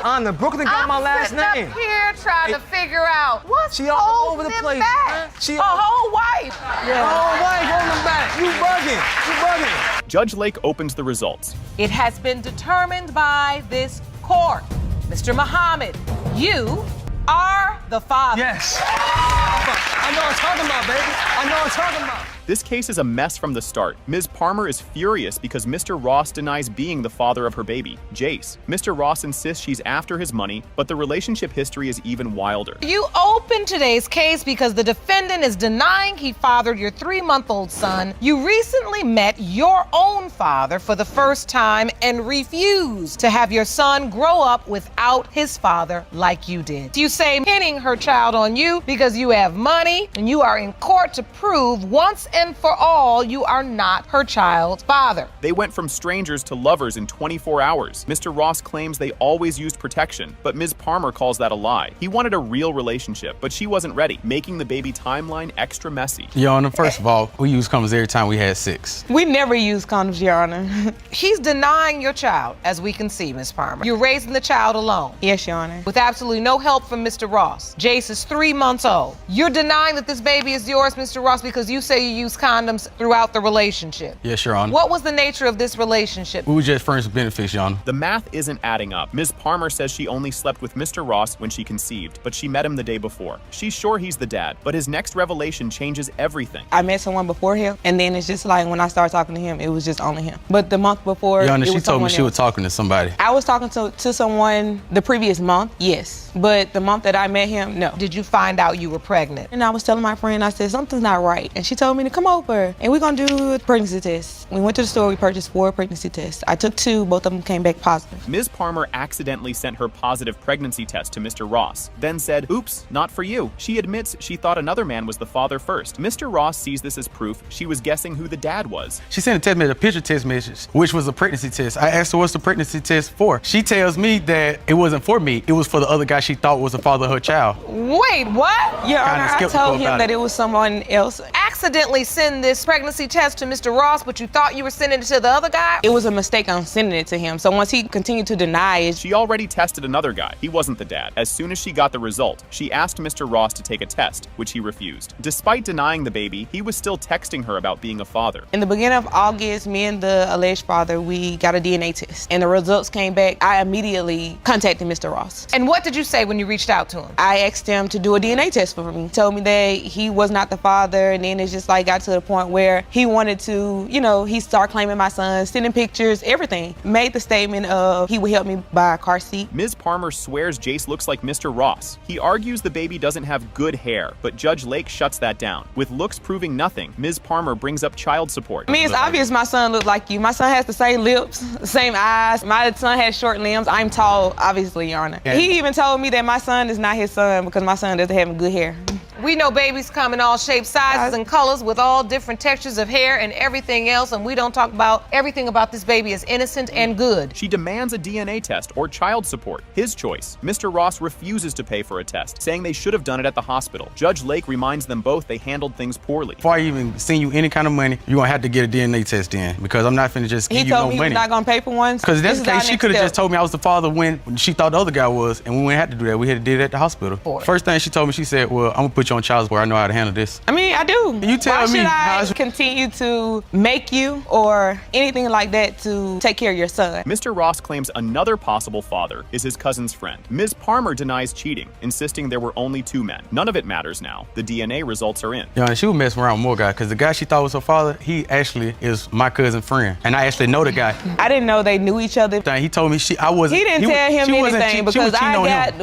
Honor, Brooklyn got my last name. I'm here trying to figure out what's she all over the holding place, him back. man. She a whole wife. Yeah. Whole wife holding him back. You bugging. Judge Lake opens the results. It has been determined by this court. Mr. Muhammad, you are the father. Yes. I know what I'm talking about, baby. I know what I'm talking about. This case is a mess from the start. Ms. Palmer is furious because Mr. Ross denies being the father of her baby, Jace. Mr. Ross insists she's after his money, but the relationship history is even wilder. You opened today's case because the defendant is denying he fathered your 3-month-old son. You recently met your own father for the first time and refused to have your son grow up without his father like you did. You say pinning her child on you because you have money and you are in court to prove once and for all, you are not her child's father. They went from strangers to lovers in 24 hours. Mr. Ross claims they always used protection, but Ms. Palmer calls that a lie. He wanted a real relationship, but she wasn't ready, making the baby timeline extra messy. Your Honor, first of all, we used condoms every time we had sex. We never use condoms, Your Honor. He's denying your child, as we can see, Ms. Palmer. You're raising the child alone. Yes, Your Honor. With absolutely no help from Mr. Ross. Jace is 3 months old. You're denying that this baby is yours, Mr. Ross, because you say you use condoms throughout the relationship. Yes, Your Honor. What was the nature of this relationship? We were just friends with benefits, Your Honor. The math isn't adding up. Ms. Palmer says she only slept with Mr. Ross when she conceived, but she met him the day before. She's sure he's the dad, but his next revelation changes everything. I met someone before him, and then it's just like when I started talking to him, it was just only him. But the month before, Your Honor, it she was told me someone she was else. talking to somebody. I was talking to someone the previous month, yes. But the month that I met him, no. Did you find out you were pregnant? And I was telling my friend, I said, something's not right. And she told me to come over, and we're gonna do a pregnancy test. We went to the store, we purchased 4 pregnancy tests. I took 2, both of them came back positive. Ms. Palmer accidentally sent her positive pregnancy test to Mr. Ross, then said, oops, not for you. She admits she thought another man was the father first. Mr. Ross sees this as proof she was guessing who the dad was. She sent a text message, a picture text message, which was a pregnancy test. I asked her what's the pregnancy test for. She tells me that it wasn't for me, it was for the other guy she thought was the father of her child. Wait, what? Your Honor, I told him that it was someone else. Accidentally send this pregnancy test to Mr. Ross, but you thought you were sending it to the other guy? It was a mistake on sending it to him. So once he continued to deny it. She already tested another guy. He wasn't the dad. As soon as she got the result, she asked Mr. Ross to take a test, which he refused. Despite denying the baby, he was still texting her about being a father. In the beginning of August, me and the alleged father, we got a DNA test. And the results came back. I immediately contacted Mr. Ross. And what did you say when you reached out to him? I asked him to do a DNA test for me. He told me that he was not the father, and then it's just like got to the point where he wanted to, he started claiming my son, sending pictures, everything. Made the statement of he would help me buy a car seat. Ms. Palmer swears Jace looks like Mr. Ross. He argues the baby doesn't have good hair, but Judge Lake shuts that down. With looks proving nothing, Ms. Palmer brings up child support. I mean, it's obvious my son looked like you. My son has the same lips, the same eyes. My son has short limbs. I'm tall, obviously, Your Honor. Yeah. He even told me that my son is not his son because my son doesn't have good hair. We know babies come in all shapes, sizes, and colors with all different textures of hair and everything else, and we don't talk about everything about this baby as innocent and good. She demands a DNA test or child support. His choice. Mr. Ross refuses to pay for a test, saying they should have done it at the hospital. Judge Lake reminds them both they handled things poorly. Before I even send you any kind of money, you're gonna have to get a DNA test in, because I'm not finna just give you no money. He told me he was not gonna pay for one. Because in that case, she could have just told me I was the father when she thought the other guy was, and we wouldn't have to do that. We had to do it at the hospital. First thing she told me, she said, well, I'm gonna put you on child support. I know how to handle this. I mean, I do. You tell me. Why should I continue to make you or anything like that to take care of your son? Mr. Ross claims another possible father is his cousin's friend. Ms. Palmer denies cheating, insisting there were only 2 men. None of it matters now. The DNA results are in. Yeah, and she was messing around with more guys, because the guy she thought was her father, he actually is my cousin's friend. And I actually know the guy. I didn't know they knew each other. He told me I wasn't. He didn't tell him anything because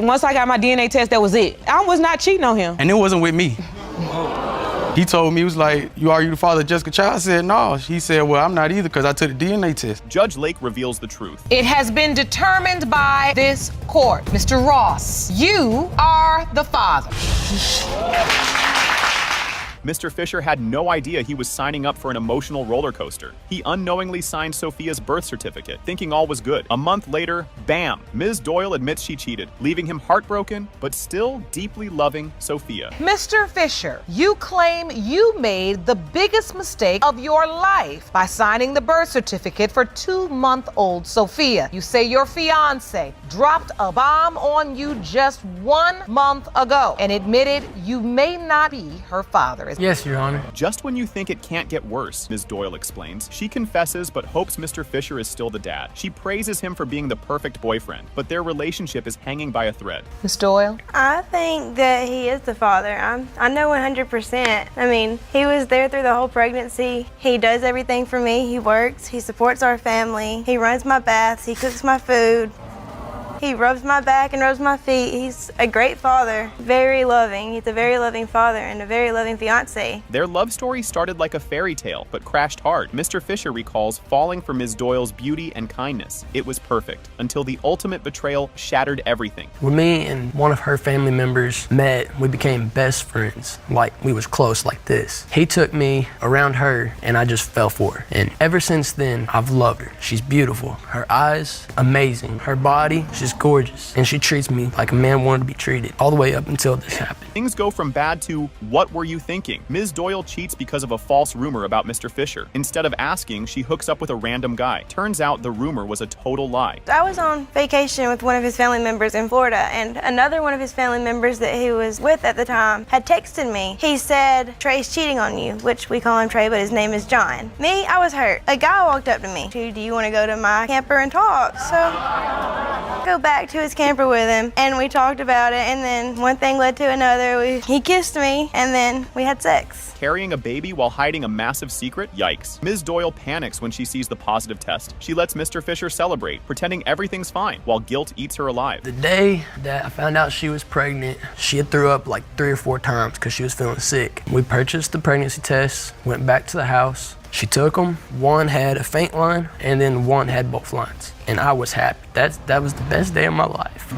once I got my DNA test, that was it. I was not cheating on him. And it wasn't with me. He told me, he was like, are you the father of Jessica Child? I said, no. He said, well, I'm not either, because I took the DNA test. Judge Lake reveals the truth. It has been determined by this court. Mr. Ross, you are the father. Mr. Fisher had no idea he was signing up for an emotional roller coaster. He unknowingly signed Sophia's birth certificate, thinking all was good. A month later, bam, Ms. Doyle admits she cheated, leaving him heartbroken, but still deeply loving Sophia. Mr. Fisher, you claim you made the biggest mistake of your life by signing the birth certificate for 2-month-old Sophia. You say your fiance dropped a bomb on you just 1 month ago and admitted you may not be her father. Yes, Your Honor. Just when you think it can't get worse, Ms. Doyle explains, she confesses but hopes Mr. Fisher is still the dad. She praises him for being the perfect boyfriend, but their relationship is hanging by a thread. Ms. Doyle? I think that he is the father. I know 100%. I mean, he was there through the whole pregnancy. He does everything for me. He works. He supports our family. He runs my baths. He cooks my food. He rubs my back and rubs my feet. He's a great father, very loving. He's a very loving father and a very loving fiance. Their love story started like a fairy tale, but crashed hard. Mr. Fisher recalls falling for Ms. Doyle's beauty and kindness. It was perfect, until the ultimate betrayal shattered everything. When me and one of her family members met, we became best friends. Like, we was close like this. He took me around her, and I just fell for her. And ever since then, I've loved her. She's beautiful. Her eyes, amazing. Her body, she's gorgeous. And she treats me like a man wanted to be treated, all the way up until this happened. Things go from bad to, what were you thinking? Ms. Doyle cheats because of a false rumor about Mr. Fisher. Instead of asking, she hooks up with a random guy. Turns out the rumor was a total lie. I was on vacation with one of his family members in Florida, and another one of his family members that he was with at the time had texted me. He said, Trey's cheating on you, which we call him Trey, but his name is John. Me, I was hurt. A guy walked up to me. Do you want to go to my camper and talk? So I go back to his camper with him, and we talked about it, and then one thing led to another. He kissed me, and then we had sex. Carrying a baby while hiding a massive secret? Yikes. Ms. Doyle panics when she sees the positive test. She lets Mr. Fisher celebrate, pretending everything's fine, while guilt eats her alive. The day that I found out she was pregnant, she had threw up like 3 or 4 times because she was feeling sick. We purchased the pregnancy tests, went back to the house. She took them. One had a faint line, and then one had both lines. And I was happy. That was the best day of my life.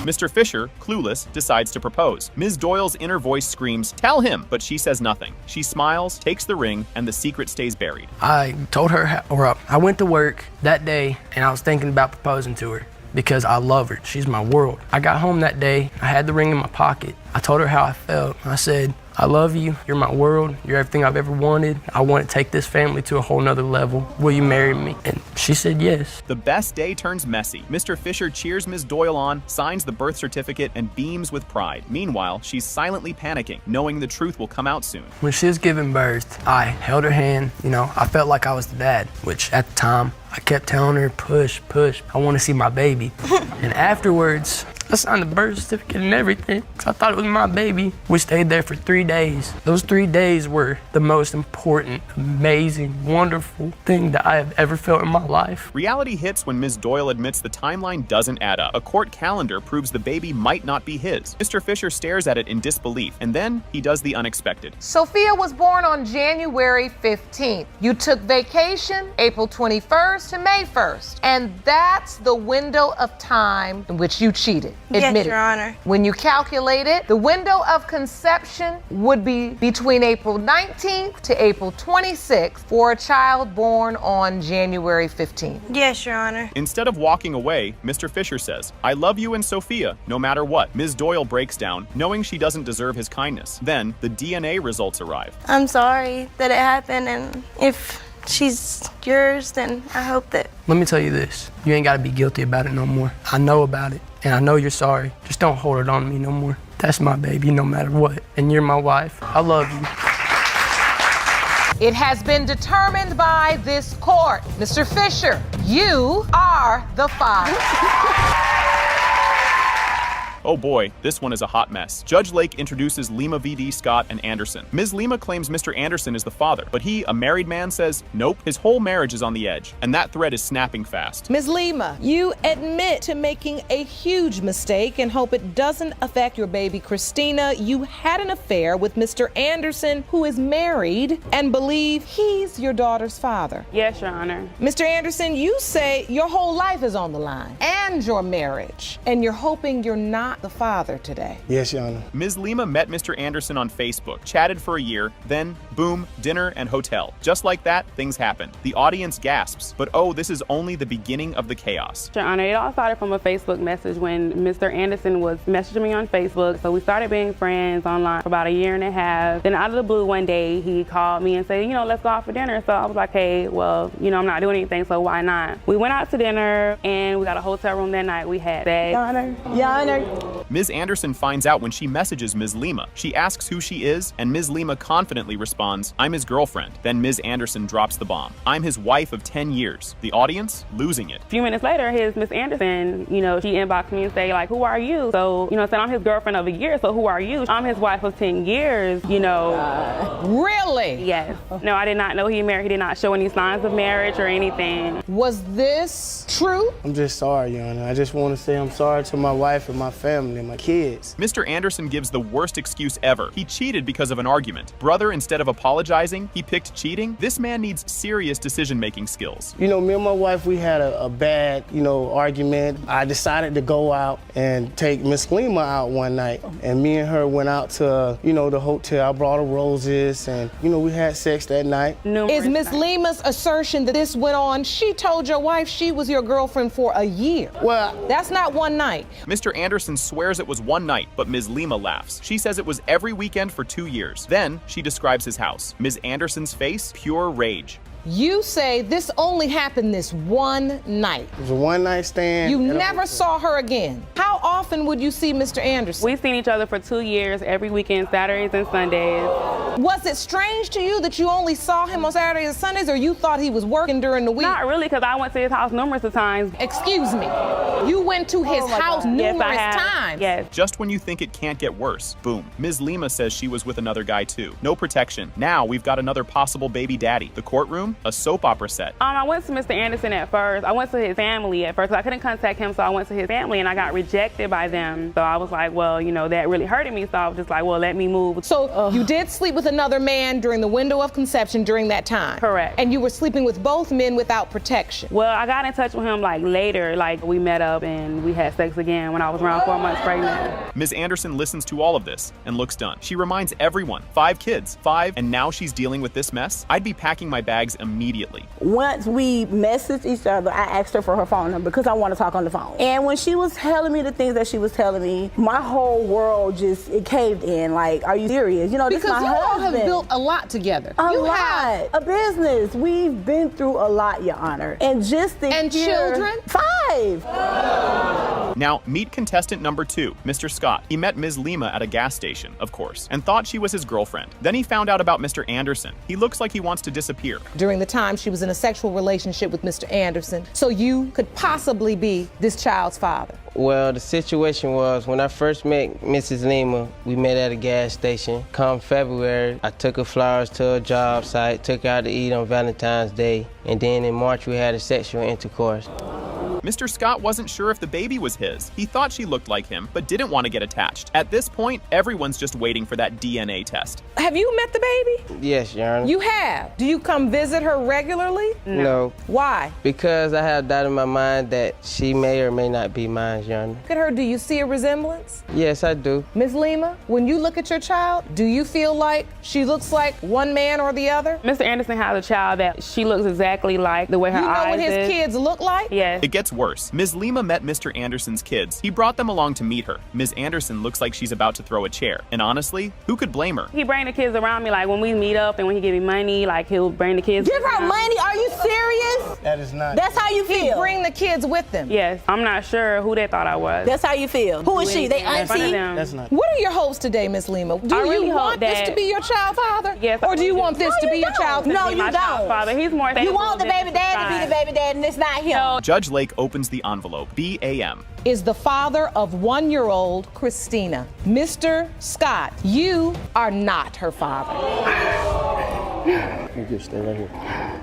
Mr. Fisher, clueless, decides to propose. Ms. Doyle's inner voice screams, "Tell him!" But she says nothing. She smiles, takes the ring, and the secret stays buried. I told her, I went to work that day, and I was thinking about proposing to her because I love her. She's my world. I got home that day. I had the ring in my pocket. I told her how I felt. I said, I love you. You're my world. You're everything I've ever wanted. I want to take this family to a whole nother level. Will you marry me? And she said yes. The best day turns messy. Mr. Fisher cheers Ms. Doyle on, signs the birth certificate, and beams with pride. Meanwhile, she's silently panicking, knowing the truth will come out soon. When she was giving birth, I held her hand. I felt like I was the dad, which at the time, I kept telling her, push, push. I want to see my baby. And afterwards, I signed the birth certificate and everything because I thought it was my baby. We stayed there for 3 days. Those 3 days were the most important, amazing, wonderful thing that I have ever felt in my life. Reality hits when Ms. Doyle admits the timeline doesn't add up. A court calendar proves the baby might not be his. Mr. Fisher stares at it in disbelief, and then he does the unexpected. Sophia was born on January 15th. You took vacation April 21st to May 1st, and that's the window of time in which you cheated. Yes, Your Honor. When you calculate it, the window of conception would be between April 19th to April 26th for a child born on January 15th. Yes, Your Honor. Instead of walking away, Mr. Fisher says, I love you and Sophia, no matter what. Ms. Doyle breaks down, knowing she doesn't deserve his kindness. Then, the DNA results arrive. I'm sorry that it happened, and if she's yours, then I hope that... Let me tell you this. You ain't got to be guilty about it no more. I know about it, and I know you're sorry. Just don't hold it on me no more. That's my baby no matter what, and you're my wife. I love you. It has been determined by this court. Mr. Fisher, you are the father. Oh boy, this one is a hot mess. Judge Lake introduces Lima V.D. Scott and Anderson. Ms. Lima claims Mr. Anderson is the father, but he, a married man, says nope. His whole marriage is on the edge, and that thread is snapping fast. Ms. Lima, you admit to making a huge mistake and hope it doesn't affect your baby Christina. You had an affair with Mr. Anderson, who is married, and believe he's your daughter's father. Yes, Your Honor. Mr. Anderson, you say your whole life is on the line, and your marriage, and you're hoping you're not the father today. Yes, Your Honor. Ms. Lima met Mr. Anderson on Facebook, chatted for a year, then, boom, dinner and hotel. Just like that, things happened. The audience gasps, but oh, this is only the beginning of the chaos. Your Honor, it all started from a Facebook message when Mr. Anderson was messaging me on Facebook. So we started being friends online for about a year and a half. Then out of the blue one day, he called me and said, let's go out for dinner. So I was like, hey, well, I'm not doing anything, so why not? We went out to dinner and we got a hotel room that night. We had sex. Your Honor. Ms. Anderson finds out when she messages Ms. Lima. She asks who she is, and Ms. Lima confidently responds, "I'm his girlfriend." Then Ms. Anderson drops the bomb. "I'm his wife of 10 years. The audience losing it. A few minutes later, his Miss Anderson, she inboxed me and say, like, "Who are you?" So, said, "I'm his girlfriend of a year, so who are you?" "I'm his wife of 10 years, Really? Yes. No, I did not know he married. He did not show any signs of marriage or anything. Was this true? I'm just sorry, Your Honor. I just want to say I'm sorry to my wife and my family and my kids. Mr. Anderson gives the worst excuse ever. He cheated because of an argument. Brother, instead of apologizing, he picked cheating? This man needs serious decision-making skills. Me and my wife, we had a bad, argument. I decided to go out and take Miss Lima out one night. And me and her went out to, the hotel. I brought her roses and, we had sex that night. Is Miss Lima's assertion that this went on, she told your wife she was your girlfriend for a year? Well, that's not one night. Mr. Anderson swears it was one night, but Ms. Lima laughs. She says it was every weekend for 2 years. Then she describes his house. Ms. Anderson's face, pure rage. You say this only happened this one night. It was a one-night stand. You never saw her again. How often would you see Mr. Anderson? We've seen each other for 2 years, every weekend, Saturdays and Sundays. Was it strange to you that you only saw him on Saturdays and Sundays, or you thought he was working during the week? Not really, because I went to his house numerous times. Excuse me. You went to his house numerous times? Yes. Just when you think it can't get worse, boom. Ms. Lima says she was with another guy too. No protection. Now we've got another possible baby daddy. The courtroom, a soap opera set. I went to Mr. Anderson at first. I went to his family at first. I couldn't contact him, so I went to his family and I got rejected by them. So I was like, well, that really hurted me. So I was just like, well, let me move. So you did sleep with another man during the window of conception during that time? Correct. And you were sleeping with both men without protection? Well, I got in touch with him later. We met up and we had sex again when I was around 4 months pregnant. Ms. Anderson listens to all of this and looks done. She reminds everyone, 5 kids, 5, and now she's dealing with this mess? I'd be packing my bags immediately. Once we messaged each other, I asked her for her phone number because I want to talk on the phone. And when she was telling me the things that she was telling me, my whole world it caved in. Like, are you serious? This because is my you all have husband. built a lot together. A business. We've been through a lot, Your Honor. And just the children? 5. Now, meet contestant number 2, Mr. Scott. He met Ms. Lima at a gas station, of course, and thought she was his girlfriend. Then he found out about Mr. Anderson. He looks like he wants to disappear. During the time she was in a sexual relationship with Mr. Anderson, so you could possibly be this child's father. Well, the situation was when I first met Mrs. Lima, we met at a gas station. Come February, I took her flowers to a job site, took her out to eat on Valentine's Day, and then in March we had a sexual intercourse. Mr. Scott wasn't sure if the baby was his. He thought she looked like him, but didn't want to get attached. At this point, everyone's just waiting for that DNA test. Have you met the baby? Yes, Your Honor. You have? Do you come visit her regularly? No. Why? Because I have doubt in my mind that she may or may not be mine, Your Honor. Look at her. Do you see a resemblance? Yes, I do. Ms. Lima, when you look at your child, do you feel like she looks like one man or the other? Mr. Anderson has a child that she looks exactly like, the way her eyes You know what his is. kids look like? Yes. It gets worse. Ms. Lima met Mr. Anderson's kids. He brought them along to meet her. Ms. Anderson looks like she's about to throw a chair. And honestly, who could blame her? He bring the kids around me, when we meet up and when he give me money, he'll bring the kids. Give her money? Are you serious? That is not. That's how you feel? He bring the kids with them? Yes. I'm not sure who they thought I was. That's how you feel? Who is she? They auntie? That's not. What are your hopes today, Ms. Lima? Do you want this to be your child father? Yes. Or do you want this to be your child? No, you don't. Father. He's more. You want the baby dad to be the baby dad, and it's not him. Judge Lake opens the envelope. BAM. Is the father of 1-year-old Christina. Mr. Scott, you are not her father. You just stay right here.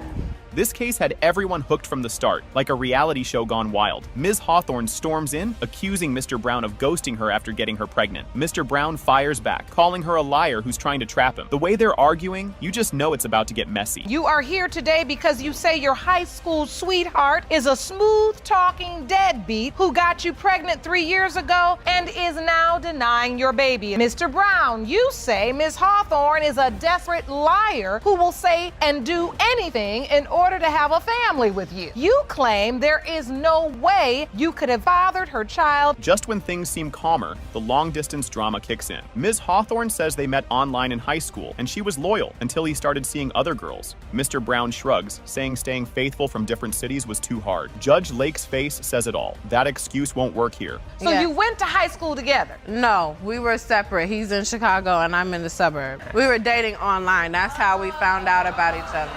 This case had everyone hooked from the start, like a reality show gone wild. Ms. Hawthorne storms in, accusing Mr. Brown of ghosting her after getting her pregnant. Mr. Brown fires back, calling her a liar who's trying to trap him. The way they're arguing, you just know it's about to get messy. You are here today because you say your high school sweetheart is a smooth-talking deadbeat who got you pregnant 3 years ago and is now denying your baby. Mr. Brown, you say Ms. Hawthorne is a desperate liar who will say and do anything in order order to have a family with you. You claim there is no way you could have fathered her child. Just when things seem calmer, the long-distance drama kicks in. Ms. Hawthorne says they met online in high school, and she was loyal until he started seeing other girls. Mr. Brown shrugs, saying staying faithful from different cities was too hard. Judge Lake's face says it all. That excuse won't work here. So you went to high school together? No, we were separate. He's in Chicago and I'm in the suburb. We were dating online. That's how we found out about each other.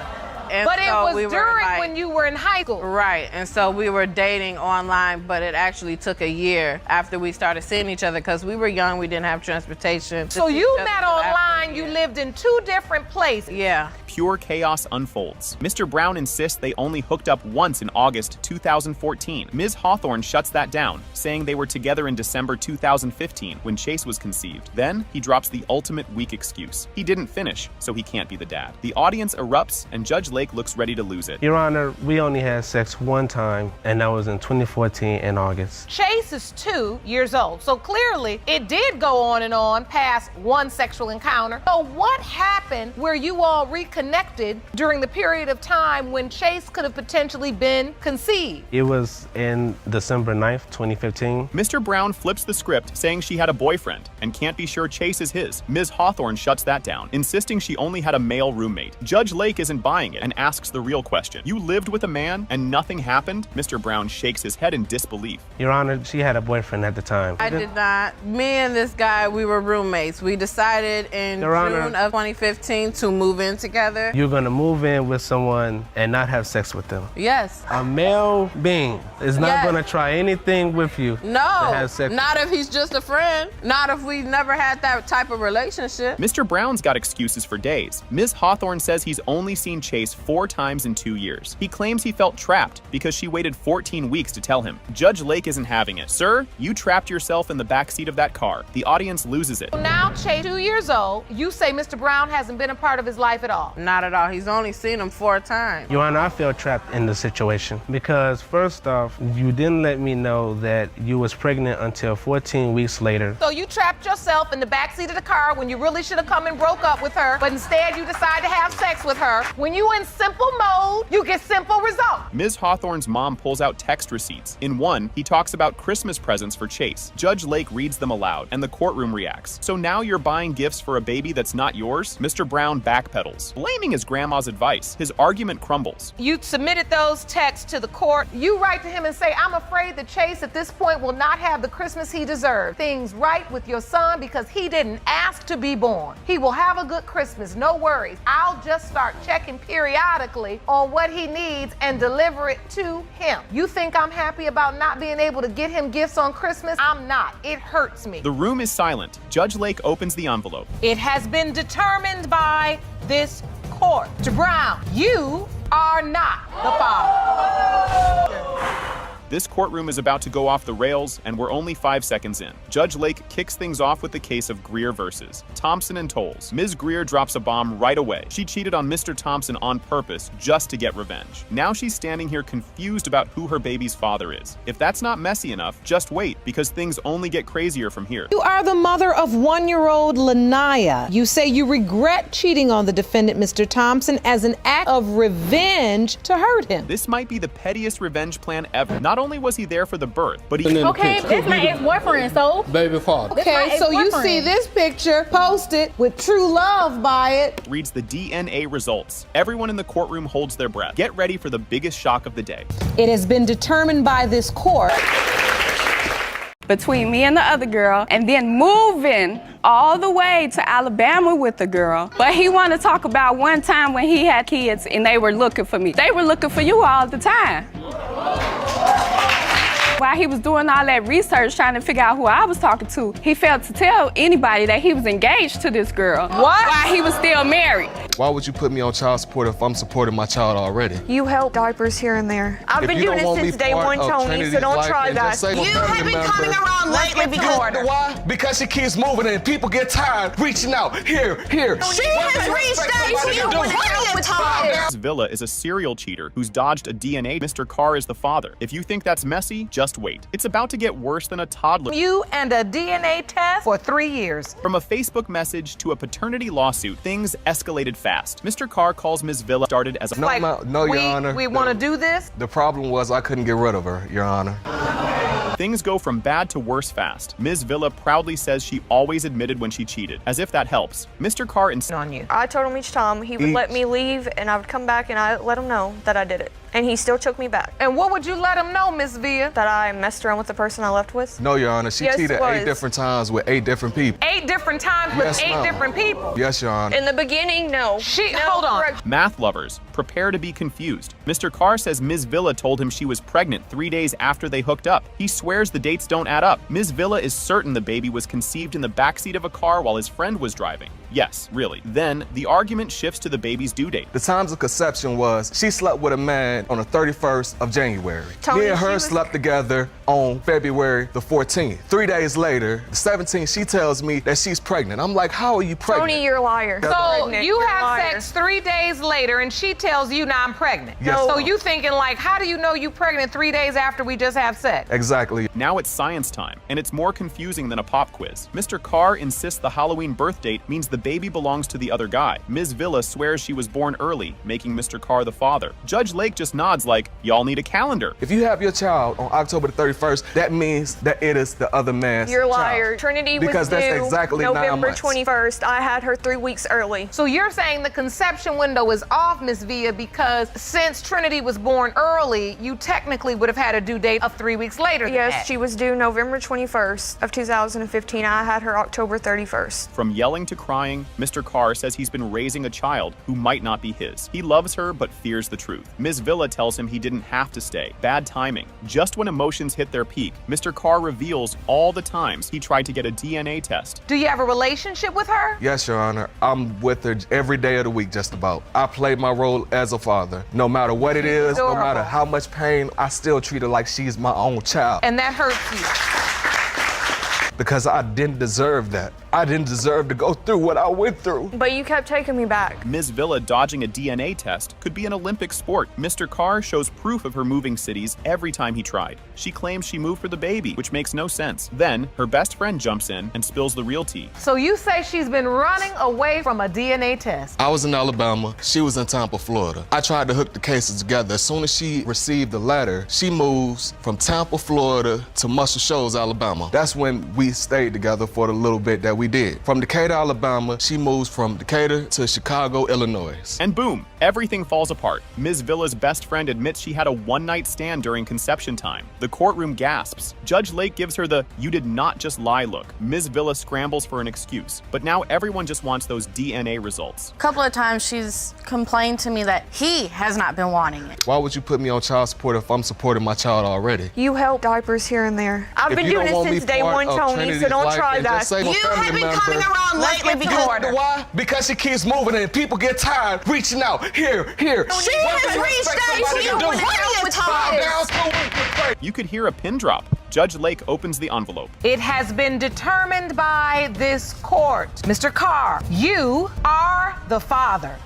And but it was we during when you were in high school. Right, and so we were dating online, but it actually took a year after we started seeing each other because we were young, we didn't have transportation. So you met online, you lived in 2 different places. Yeah. Pure chaos unfolds. Mr. Brown insists they only hooked up once in August 2014. Ms. Hawthorne shuts that down, saying they were together in December 2015 when Chase was conceived. Then he drops the ultimate weak excuse. He didn't finish, so he can't be the dad. The audience erupts and Judge Lake looks ready to lose it. Your Honor, we only had sex one time, and that was in 2014 in August. Chase is 2 years old, so clearly it did go on and on past one sexual encounter. So what happened where you all reconnected during the period of time when Chase could have potentially been conceived? It was in December 9th, 2015. Mr. Brown flips the script, saying she had a boyfriend and can't be sure Chase is his. Ms. Hawthorne shuts that down, insisting she only had a male roommate. Judge Lake isn't buying it and asks the real question. You lived with a man and nothing happened? Mr. Brown shakes his head in disbelief. Your Honor, she had a boyfriend at the time. I did not. Me and this guy, we were roommates. We decided in June of 2015 to move in together. You're gonna move in with someone and not have sex with them. Yes. A male being is not gonna try anything with you. No, to have sex. Not if he's just a friend. Not if we never had that type of relationship. Mr. Brown's got excuses for days. Ms. Hawthorne says he's only seen Chase 4 times in 2 years. He claims he felt trapped because she waited 14 weeks to tell him. Judge Lake isn't having it. Sir, you trapped yourself in the backseat of that car. The audience loses it. Now Chase, 2 years old, you say Mr. Brown hasn't been a part of his life at all. Not at all. He's only seen him 4 times. Your Honor, I feel trapped in the situation because first off, you didn't let me know that you was pregnant until 14 weeks later. So you trapped yourself in the backseat of the car when you really should have come and broke up with her, but instead you decide to have sex with her. When you in simple mode, you get simple results. Ms. Hawthorne's mom pulls out text receipts. In one, he talks about Christmas presents for Chase. Judge Lake reads them aloud, and the courtroom reacts. So now you're buying gifts for a baby that's not yours? Mr. Brown backpedals, blaming his grandma's advice. His argument crumbles. You submitted those texts to the court. You write to him and say, I'm afraid that Chase at this point will not have the Christmas he deserved. Things right with your son because he didn't ask to be born. He will have a good Christmas, no worries. I'll just start checking periodically on what he needs and deliver it to him. You think I'm happy about not being able to get him gifts on Christmas? I'm not. It hurts me. The room is silent. Judge Lake opens the envelope. It has been determined by this court. Mr. Brown, you are not the father. This courtroom is about to go off the rails, and we're only 5 seconds in. Judge Lake kicks things off with the case of Greer versus Thompson and Tolles. Ms. Greer drops a bomb right away. She cheated on Mr. Thompson on purpose just to get revenge. Now she's standing here confused about who her baby's father is. If that's not messy enough, just wait, because things only get crazier from here. You are the mother of 1-year-old Lanaya. You say you regret cheating on the defendant, Mr. Thompson, as an act of revenge to hurt him. This might be the pettiest revenge plan ever. Not only was he there for the birth, but he— Okay, that's my ex-boyfriend, so. Baby father. Okay, so you see this picture posted with true love by it. Reads the DNA results. Everyone in the courtroom holds their breath. Get ready for the biggest shock of the day. It has been determined by this court between me and the other girl, and then moving all the way to Alabama with the girl. But he wanted to talk about one time when he had kids and they were looking for me. They were looking for you all the time. While he was doing all that research trying to figure out who I was talking to, he failed to tell anybody that he was engaged to this girl. What? While he was still married. Why would you put me on child support if I'm supporting my child already? You help diapers here and there. I've been doing it since day one, Tony, so don't try that. You have been coming around lately because why? Because she keeps moving and people get tired reaching out. Here. She has reached out to you plenty of times. This Villa is a serial cheater who's dodged a DNA. Mr. Carr is the father. If you think that's messy, just wait. It's about to get worse than a toddler. You and a DNA test for 3 years. From a Facebook message to a paternity lawsuit, things escalated fast. fast. Mr. Carr calls Ms. Villa started as a No, Your Honor. We want to do this? The problem was I couldn't get rid of her, Your Honor. Things go from bad to worse fast. Ms. Villa proudly says she always admitted when she cheated, as if that helps. Mr. Carr insists on you. I told him each time he would let me leave, and I would come back and I let him know that I did it. And he still took me back. And what would you let him know, Miss Villa? That I messed around with the person I left with. No, Your Honor. She cheated 8 different times with 8 different people. 8 different times with Yes, 8 ma'am. different people? Yes, Your Honor. In the beginning, no. Hold on. Math lovers, prepare to be confused. Mr. Carr says Ms. Villa told him she was pregnant 3 days after they hooked up. He swears the dates don't add up. Ms. Villa is certain the baby was conceived in the backseat of a car while his friend was driving. Yes, really. Then, the argument shifts to the baby's due date. The times of conception was she slept with a man on the 31st of January. Tony, Me and her she was- slept together on February the 14th. 3 days later, the 17th, she tells me that she's pregnant. I'm like, how are you pregnant? Tony, you're a liar. So you have sex 3 days later and she tells you, now I'm pregnant. Yes. So you thinking like, how do you know you pregnant 3 days after we just have sex? Exactly. Now it's science time, and it's more confusing than a pop quiz. Mr. Carr insists the Halloween birth date means the baby belongs to the other guy. Ms. Villa swears she was born early, making Mr. Carr the father. Judge Lake just nods like, y'all need a calendar. If you have your child on October the 31st, that means that it is the other man's You're a child. liar. Trinity was Because due that's exactly 9 November months. 21st. I had her 3 weeks early. So you're saying the conception window is off, Miss Villa, because since Trinity was born early, you technically would have had a due date of 3 weeks later than Yes, that. she was due November 21st of 2015. I had her October 31st. From yelling to crying, Mr. Carr says he's been raising a child who might not be his. He loves her but fears the truth. Ms. Villa tells him he didn't have to stay. Bad timing. Just when emotions hit their peak, Mr. Carr reveals all the times he tried to get a DNA test. Do you have a relationship with her? Yes, Your Honor. I'm with her every day of the week, just about. I play my role as a father. No matter what it is, no matter how much pain, I still treat her like she's my own child. And that hurts you. Because I didn't deserve that. I didn't deserve to go through what I went through. But you kept taking me back. Ms. Villa dodging a DNA test could be an Olympic sport. Mr. Carr shows proof of her moving cities every time he tried. She claims she moved for the baby, which makes no sense. Then, her best friend jumps in and spills the real tea. So you say she's been running away from a DNA test. I was in Alabama. She was in Tampa, Florida. I tried to hook the cases together. As soon as she received the letter, she moves from Tampa, Florida to Muscle Shoals, Alabama. That's when we stayed together for the little bit that we did. From Decatur, Alabama, she moves from Decatur to Chicago, Illinois. And boom, everything falls apart. Ms. Villa's best friend admits she had a one-night stand during conception time. The courtroom gasps. Judge Lake gives her the "you did not just lie" look. Ms. Villa scrambles for an excuse. But now everyone just wants those DNA results. A couple of times she's complained to me that he has not been wanting it. Why would you put me on child support if I'm supporting my child already? You help diapers here and there. I've been doing it since day one, Tony, so don't try that. You have been coming around lately before. Why? Because she keeps moving and people get tired reaching out. Here. She has reached out to you plenty of times. You could hear a pin drop. Judge Lake opens the envelope. It has been determined by this court. Mr. Carr, you are the father.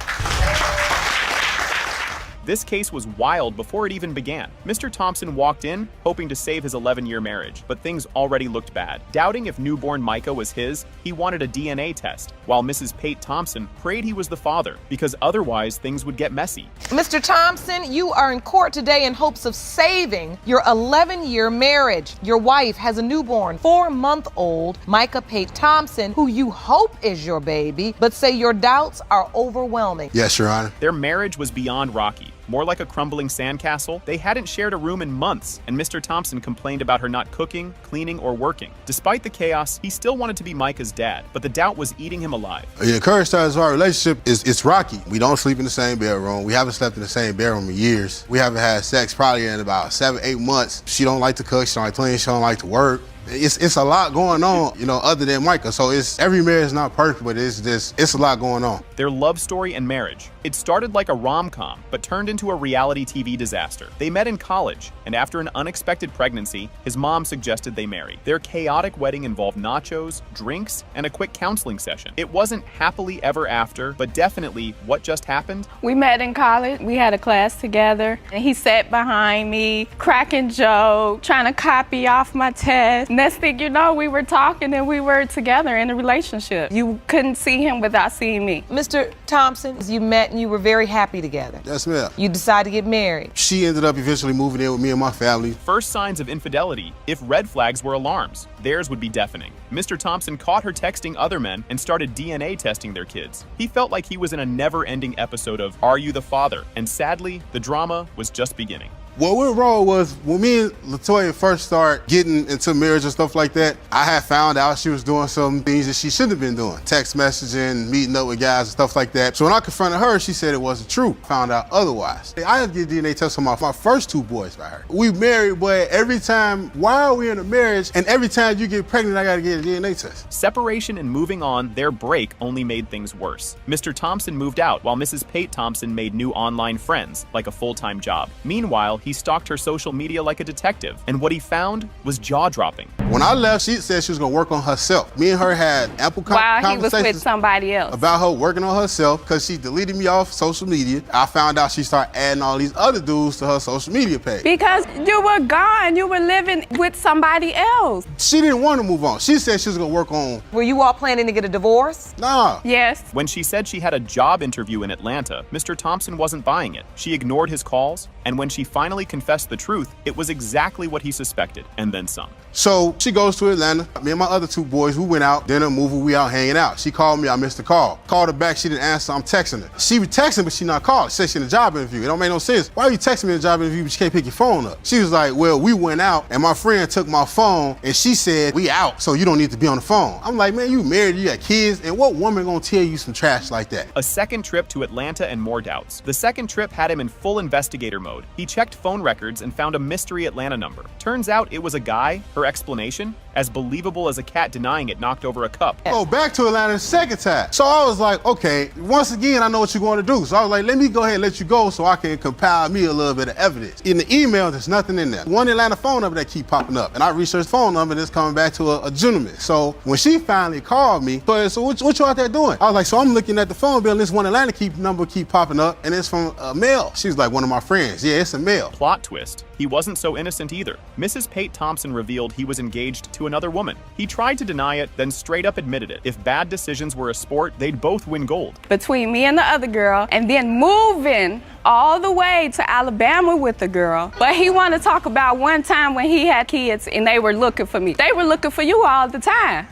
This case was wild before it even began. Mr. Thompson walked in, hoping to save his 11-year marriage, but things already looked bad. Doubting if newborn Micah was his, he wanted a DNA test, while Mrs. Pate Thompson prayed he was the father, because otherwise things would get messy. Mr. Thompson, you are in court today in hopes of saving your 11-year marriage. Your wife has a newborn, 4-month-old Micah Pate Thompson, who you hope is your baby, but say your doubts are overwhelming. Yes, Your Honor. Their marriage was beyond rocky. More like a crumbling sandcastle. They hadn't shared a room in months, and Mr. Thompson complained about her not cooking, cleaning, or working. Despite the chaos, he still wanted to be Micah's dad, but the doubt was eating him alive. The current status of our relationship is it's rocky. We don't sleep in the same bedroom. We haven't slept in the same bedroom in years. We haven't had sex probably in about 7-8 months. She don't like to cook, she don't like to clean, she don't like to work. It's a lot going on, other than Micah. So every marriage is not perfect, but it's a lot going on. Their love story and marriage. It started like a rom-com, but turned into a reality TV disaster. They met in college, and after an unexpected pregnancy, his mom suggested they marry. Their chaotic wedding involved nachos, drinks, and a quick counseling session. It wasn't happily ever after, but definitely what just happened. We met in college. We had a class together, and he sat behind me, cracking jokes, trying to copy off my test. Next thing you know, we were talking and we were together in a relationship. You couldn't see him without seeing me. Mr. Thompson, you met and you were very happy together. Yes, ma'am. You decided to get married. She ended up eventually moving in with me and my family. First signs of infidelity, if red flags were alarms, theirs would be deafening. Mr. Thompson caught her texting other men and started DNA testing their kids. He felt like he was in a never-ending episode of Are You the Father? And sadly, the drama was just beginning. What went wrong was when me and LaToya first started getting into marriage and stuff like that, I had found out she was doing some things that she shouldn't have been doing. Text messaging, meeting up with guys and stuff like that. So when I confronted her, she said it wasn't true. Found out otherwise. I had to get DNA tests on my first 2 boys by her. We married, but every time, while we're in a marriage, and every time you get pregnant, I gotta get a DNA test. Separation and moving on, their break only made things worse. Mr. Thompson moved out while Mrs. Pate Thompson made new online friends, like a full-time job. Meanwhile, he stalked her social media like a detective, and what he found was jaw-dropping. When I left, she said she was gonna work on herself. Me and her had ample While he was conversations with somebody else. about her working on herself because she deleted me off social media. I found out she started adding all these other dudes to her social media page. Because you were gone, you were living with somebody else. She didn't want to move on. She said she was gonna work on. Were you all planning to get a divorce? Nah. Yes. When she said she had a job interview in Atlanta, Mr. Thompson wasn't buying it. She ignored his calls, and when she finally confessed the truth, it was exactly what he suspected, and then some. So she goes to Atlanta. Me and my other 2 boys, we went out, dinner, movie, we out hanging out. She called me, I missed the call. Called her back, she didn't answer, I'm texting her. She was texting, but she not calling. She said she in a job interview. It don't make no sense. Why are you texting me in a job interview, but you can't pick your phone up? She was like, well, we went out, and my friend took my phone, and she said, we out, so you don't need to be on the phone. I'm like, man, you married, you got kids, and what woman gonna tell you some trash like that? A second trip to Atlanta and more doubts. The second trip had him in full investigator mode. He checked phone records and found a mystery Atlanta number. Turns out it was a guy. Her explanation, as believable as a cat denying it knocked over a cup. Go back to Atlanta the second time. So I was like, okay, once again, I know what you're going to do. So I was like, let me go ahead and let you go so I can compile me a little bit of evidence. In the email, there's nothing in there. One Atlanta phone number that keep popping up. And I researched the phone number and it's coming back to a gentleman. So when she finally called me, so what you out there doing? I was like, so I'm looking at the phone bill and this one Atlanta number keep popping up and it's from a male. She was like, one of my friends. Yeah, it's a male. Plot twist. He wasn't so innocent either. Mrs. Pate Thompson revealed he was engaged to another woman. He tried to deny it, then straight up admitted it. If bad decisions were a sport, they'd both win gold. Between me and the other girl, and then moving all the way to Alabama with the girl. But he wanted to talk about one time when he had kids and they were looking for me. They were looking for you all the time.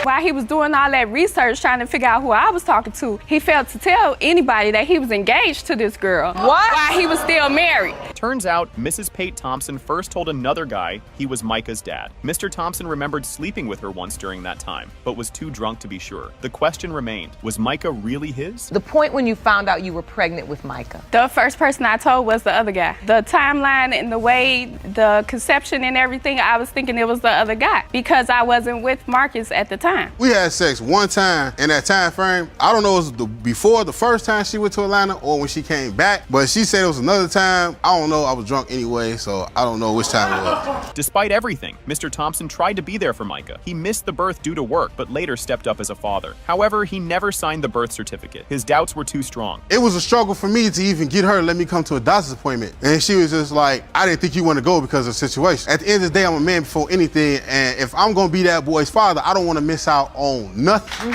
While he was doing all that research trying to figure out who I was talking to, he failed to tell anybody that he was engaged to this girl. What? While he was still married. Turns out, Mrs. Pate Thompson first told another guy he was Micah's dad. Mr. Thompson remembered sleeping with her once during that time, but was too drunk to be sure. The question remained, was Micah really his? The point when you found out you were pregnant with Micah. The first person I told was the other guy. The timeline and the way, the conception and everything, I was thinking it was the other guy because I wasn't with Marcus at the time. We had sex one time in that time frame. I don't know if it was before the first time she went to Atlanta or when she came back, but she said it was another time. I don't know. I was drunk anyway, so I don't know which time it was. Despite everything, Mr. Thompson tried to be there for Micah. He missed the birth due to work, but later stepped up as a father. However, he never signed the birth certificate. His doubts were too strong. It was a struggle for me to even get her to let me come to a doctor's appointment. And she was just like, I didn't think you want to go because of the situation. At the end of the day, I'm a man before anything, and if I'm going to be that boy's father, I don't want to miss out on nothing.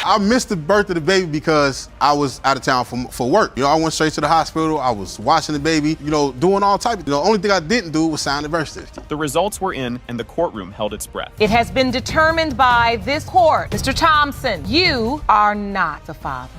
I missed the birth of the baby because I was out of town for work. You know, I went straight to the hospital. I was watching the baby, you know, doing all types of, the only thing I didn't do was sign the birth certificate. The results were in, and the courtroom held its breath. It has been determined by this court, Mr. Thompson, you are not the father.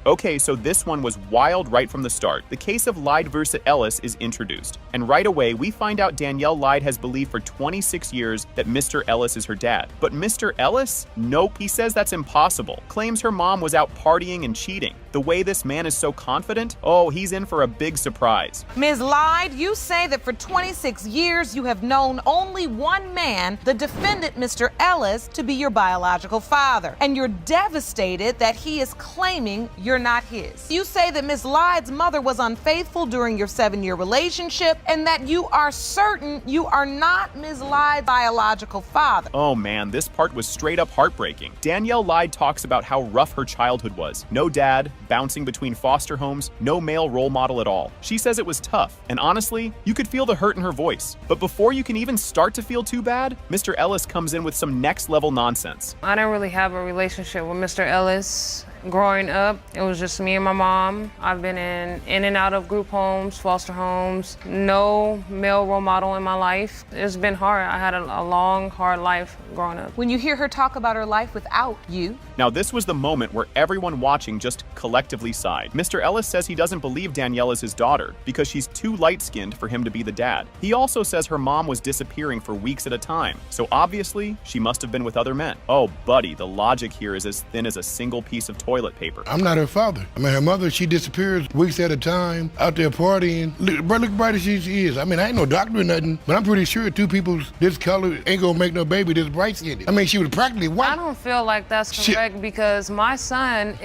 Okay, so this one was wild right from the start. The case of Lyde versus Ellis is introduced. And right away, we find out Danielle Lyde has believed for 26 years that Mr. Ellis is her dad. But Mr. Ellis? Nope, he says that's impossible. Claims her mom was out partying and cheating. The way this man is so confident, oh, he's in for a big surprise. Ms. Lyde, you say that for 26 years you have known only one man, the defendant, Mr. Ellis, to be your biological father. And you're devastated that he is claiming you're not his. You say that Ms. Lyde's mother was unfaithful during your 7-year relationship and that you are certain you are not Ms. Lyde's biological father. Oh man, this part was straight up heartbreaking. Danielle Lyde talks about how rough her childhood was. No dad, bouncing between foster homes, no male role model at all. She says it was tough, and honestly, you could feel the hurt in her voice. But before you can even start to feel too bad, Mr. Ellis comes in with some next-level nonsense. I didn't really have a relationship with Mr. Ellis. Growing up, it was just me and my mom. I've been in and out of group homes, foster homes, no male role model in my life. It's been hard. I had a long, hard life growing up. When you hear her talk about her life without you. Now, this was the moment where everyone watching just collectively sighed. Mr. Ellis says he doesn't believe Danielle is his daughter because she's too light-skinned for him to be the dad. He also says her mom was disappearing for weeks at a time, so obviously she must have been with other men. Oh, buddy, the logic here is as thin as a single piece of toilet paper. I'm not her father. I mean, her mother, she disappears weeks at a time, out there partying. Look bright as she is. I mean, I ain't no doctor or nothing, but I'm pretty sure two people this color ain't gonna make no baby this bright-skinned. I mean, she was practically white. I don't feel like that's correct because my son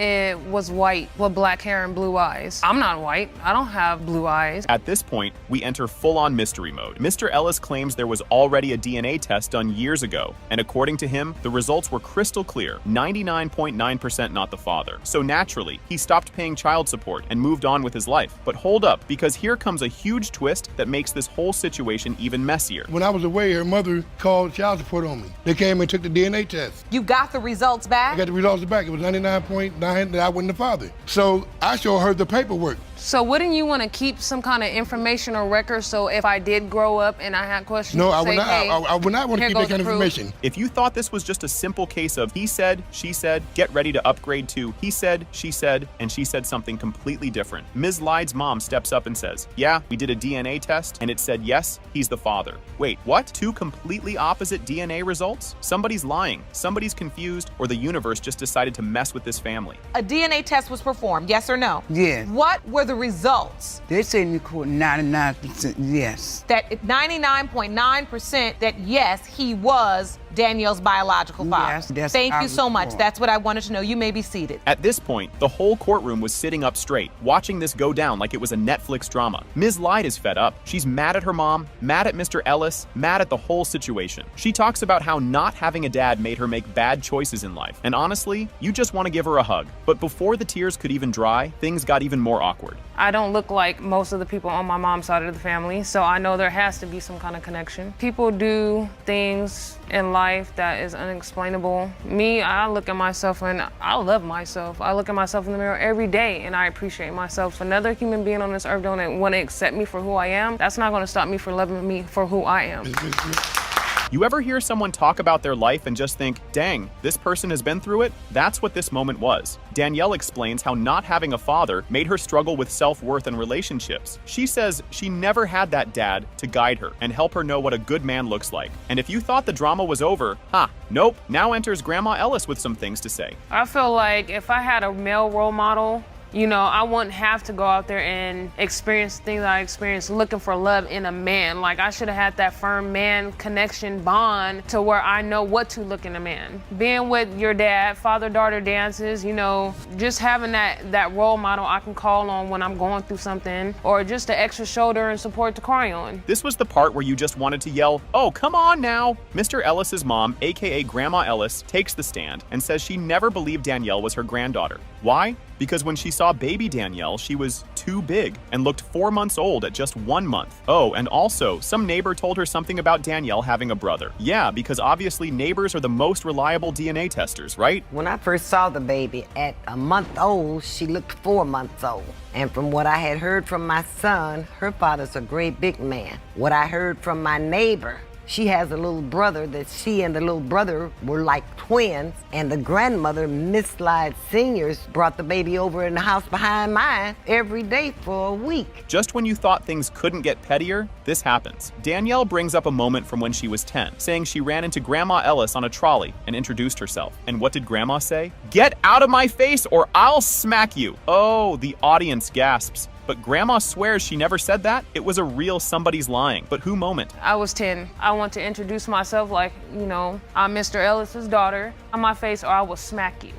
was white with black hair and blue eyes. I'm not white. I don't have blue eyes. At this point, we enter full-on mystery mode. Mr. Ellis claims there was already a DNA test done years ago, and according to him, the results were crystal clear, 99.9% not the father. So naturally, he stopped paying child support and moved on with his life. But hold up, because here comes a huge twist that makes this whole situation even messier. When I was away, her mother called child support on me. They came and took the DNA test. You got the results back? I got the results back. It was 99.9 that I wasn't the father. So I showed her the paperwork. So wouldn't you want to keep some kind of information or record so if I did grow up and I had questions, no, I say, would not. hey, I would not want to keep that kind of information. If you thought this was just a simple case of he said, she said, get ready to upgrade to he said, and she said something completely different. Ms. Lyde's mom steps up and says, yeah, we did a DNA test and it said yes, he's the father. Wait, what? Two completely opposite DNA results? Somebody's lying, somebody's confused, or the universe just decided to mess with this family. A DNA test was performed, yes or no? Yes. What were the results? They said in the court 99% yes. That 99.9% that yes, he was Danielle's biological father. Yes, that's Thank you so much. report. That's what I wanted to know. You may be seated. At this point, the whole courtroom was sitting up straight, watching this go down like it was a Netflix drama. Ms. Lyde is fed up. She's mad at her mom, mad at Mr. Ellis, mad at the whole situation. She talks about how not having a dad made her make bad choices in life. And honestly, you just want to give her a hug. But before the tears could even dry, things got even more awkward. I don't look like most of the people on my mom's side of the family, so I know there has to be some kind of connection. People do things in life that is unexplainable. Me, I look at myself and I love myself. I look at myself in the mirror every day and I appreciate myself. If another human being on this earth don't want to accept me for who I am, that's not going to stop me from loving me for who I am. You ever hear someone talk about their life and just think, dang, this person has been through it? That's what this moment was. Danielle explains how not having a father made her struggle with self-worth and relationships. She says she never had that dad to guide her and help her know what a good man looks like. And if you thought the drama was over, nope. Now enters Grandma Ellis with some things to say. I feel like if I had a male role model, you know, I wouldn't have to go out there and experience things I experienced looking for love in a man. Like, I should have had that firm man connection bond to where I know what to look in a man. Being with your dad, father-daughter dances, you know, just having that role model I can call on when I'm going through something, or just an extra shoulder and support to cry on. This was the part where you just wanted to yell, oh, come on now. Mr. Ellis's mom, aka Grandma Ellis, takes the stand and says she never believed Danielle was her granddaughter. Why? Because when she saw baby Danielle, she was too big and looked 4 months old at just 1 month. Oh, and also, some neighbor told her something about Danielle having a brother. Yeah, because obviously neighbors are the most reliable DNA testers, right? When I first saw the baby at a month old, she looked 4 months old. And from what I had heard from my son, her father's a great big man. What I heard from my neighbor, she has a little brother that she and the little brother were like twins, and the grandmother, Miss Lyde Seniors, brought the baby over in the house behind mine every day for a week. Just when you thought things couldn't get pettier, this happens. Danielle brings up a moment from when she was 10, saying she ran into Grandma Ellis on a trolley and introduced herself. And what did Grandma say? Get out of my face or I'll smack you. Oh, the audience gasps. But Grandma swears she never said that. It was a real somebody's lying. But who moment? I was 10. I want to introduce myself like, you know, I'm Mr. Ellis's daughter. On my face or I will smack you.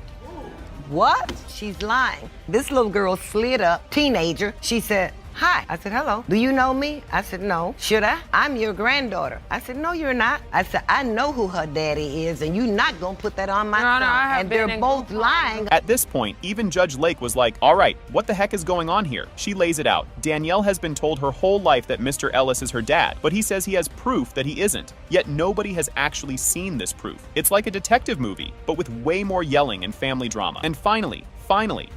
What? She's lying. This little girl slid up, teenager. She said, Hi. I said, hello. Do you know me? I said, no. Should I? I'm your granddaughter. I said, no, you're not. I said, I know who her daddy is, and you're not going to put that on my son. And they're both lying. At this point, even Judge Lake was like, all right, what the heck is going on here? She lays it out. Danielle has been told her whole life that Mr. Ellis is her dad, but he says he has proof that he isn't. Yet nobody has actually seen this proof. It's like a detective movie, but with way more yelling and family drama. And finally,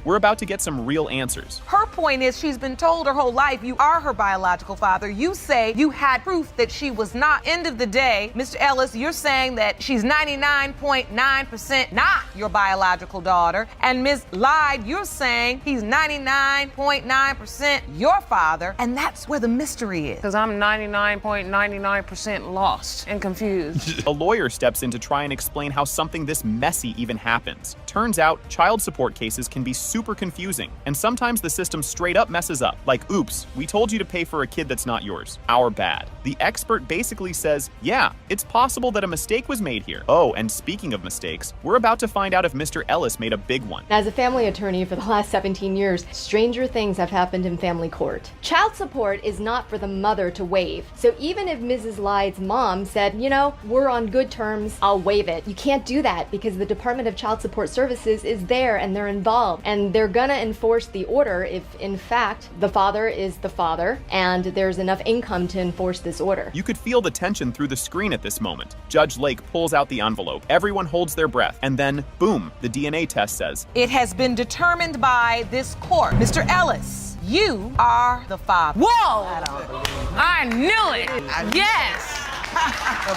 we're about to get some real answers. Her point is she's been told her whole life you are her biological father. You say you had proof that she was not. End of the day, Mr. Ellis, you're saying that she's 99.9% not your biological daughter. And Ms. Lyde, you're saying he's 99.9% your father. And that's where the mystery is. Because I'm 99.99% lost and confused. A lawyer steps in to try and explain how something this messy even happens. Turns out, child support cases can be super confusing, and sometimes the system straight up messes up, like, oops, we told you to pay for a kid that's not yours. Our bad. The expert basically says, yeah, it's possible that a mistake was made here. Oh, and speaking of mistakes, we're about to find out if Mr. Ellis made a big one. As a family attorney for the last 17 years, stranger things have happened in family court. Child support is not for the mother to waive. So even if Mrs. Lyde's mom said, you know, we're on good terms, I'll waive it. You can't do that because the Department of Child Support Services is there and they're involved. And they're gonna enforce the order if, in fact, the father is the father and there's enough income to enforce this order. You could feel the tension through the screen at this moment. Judge Lake pulls out the envelope. Everyone holds their breath. And then, boom, the DNA test says, it has been determined by this court. Mr. Ellis, you are the father. Whoa! I knew it! Yes!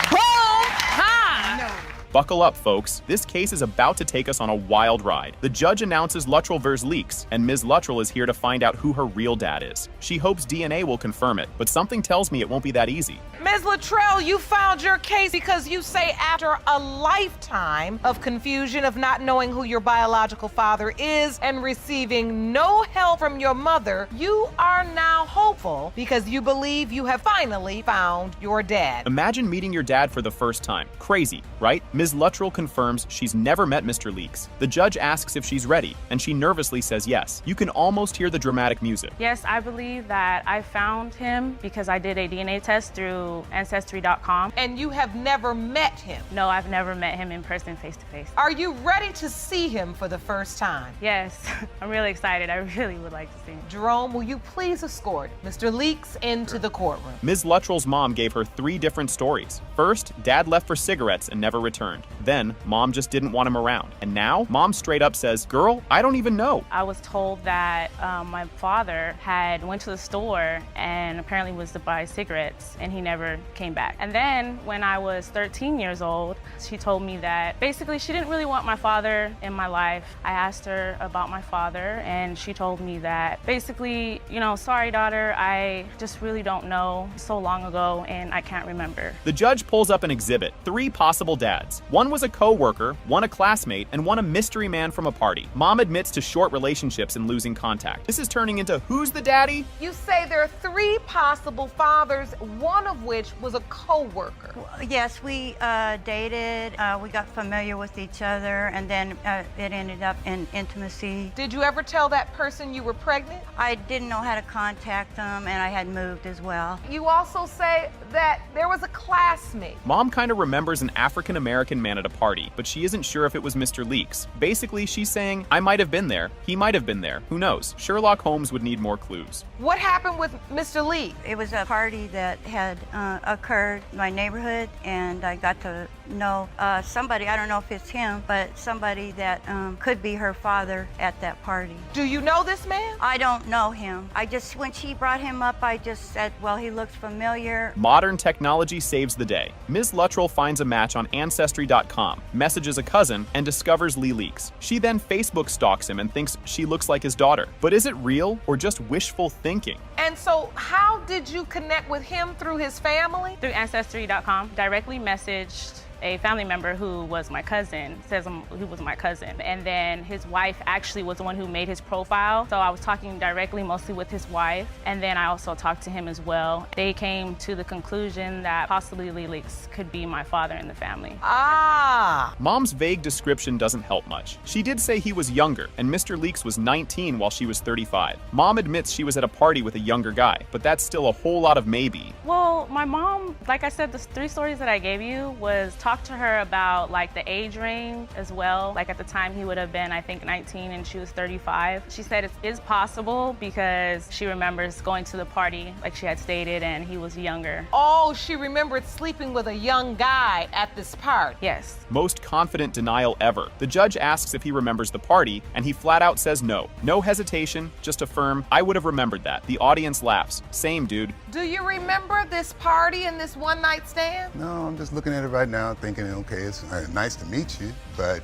Boom! Ha! Buckle up, folks. This case is about to take us on a wild ride. The judge announces Luttrell vs. Leaks, and Ms. Luttrell is here to find out who her real dad is. She hopes DNA will confirm it, but something tells me it won't be that easy. Ms. Luttrell, you filed your case because you say after a lifetime of confusion of not knowing who your biological father is and receiving no help from your mother, you are now hopeful because you believe you have finally found your dad. Imagine meeting your dad for the first time. Crazy, right? Ms. Luttrell confirms she's never met Mr. Leaks. The judge asks if she's ready, and she nervously says yes. You can almost hear the dramatic music. Yes, I believe that I found him because I did a DNA test through Ancestry.com. And you have never met him? No, I've never met him in person, face to face. Are you ready to see him for the first time? Yes, I'm really excited. I really would like to see him. Jerome, will you please escort Mr. Leaks into the courtroom? Ms. Luttrell's mom gave her 3 different stories. First, dad left for cigarettes and never returned. Then, mom just didn't want him around. And now, mom straight up says, girl, I don't even know. I was told that my father had went to the store and apparently was to buy cigarettes and he never came back. And then when I was 13 years old, she told me that basically she didn't really want my father in my life. I asked her about my father and she told me that basically, you know, sorry daughter, I just really don't know, so long ago and I can't remember. The judge pulls up an exhibit, 3 possible dads. One was a co-worker, one a classmate, and one a mystery man from a party. Mom admits to short relationships and losing contact. This is turning into who's the daddy? You say there are 3 possible fathers, one of which was a co-worker. Yes, we dated, we got familiar with each other, and then it ended up in intimacy. Did you ever tell that person you were pregnant? I didn't know how to contact them, and I had moved as well. You also say that there was a classmate. Mom kind of remembers an African-American man at a party, but she isn't sure if it was Mr. Leaks. Basically, she's saying, I might have been there, he might have been there, who knows? Sherlock Holmes would need more clues. What happened with Mr. Leaks? It was a party that had occurred in my neighborhood, and I got to know somebody, I don't know if it's him, but somebody that could be her father at that party. Do you know this man? I don't know him. When she brought him up, I just said, well, he looks familiar. Modern technology saves the day. Ms. Luttrell finds a match on Ancestry.com, messages a cousin, and discovers Lee Leaks. She then Facebook stalks him and thinks she looks like his daughter. But is it real or just wishful thinking? And so how did you connect with him through his family? Through Ancestry.com, directly messaged a family member who was my cousin, who was my cousin. And then his wife actually was the one who made his profile. So I was talking directly mostly with his wife. And then I also talked to him as well. They came to the conclusion that possibly Lee Leaks could be my father in the family. Ah! Mom's vague description doesn't help much. She did say he was younger, and Mr. Leaks was 19 while she was 35. Mom admits she was at a party with a younger guy, but that's still a whole lot of maybe. Well, my mom, like I said, the 3 stories that I gave you was talk to her about like the age range as well. Like at the time he would have been, I think, 19 and she was 35. She said it is possible because she remembers going to the party, like she had stated, and he was younger. Oh, she remembered sleeping with a young guy at this party. Yes. Most confident denial ever. The judge asks if he remembers the party, and he flat out says no. No hesitation, just a firm, I would have remembered that. The audience laughs. Same, dude. Do you remember this party and this one-night stand? No, I'm just looking at it right now thinking, okay, it's nice to meet you, but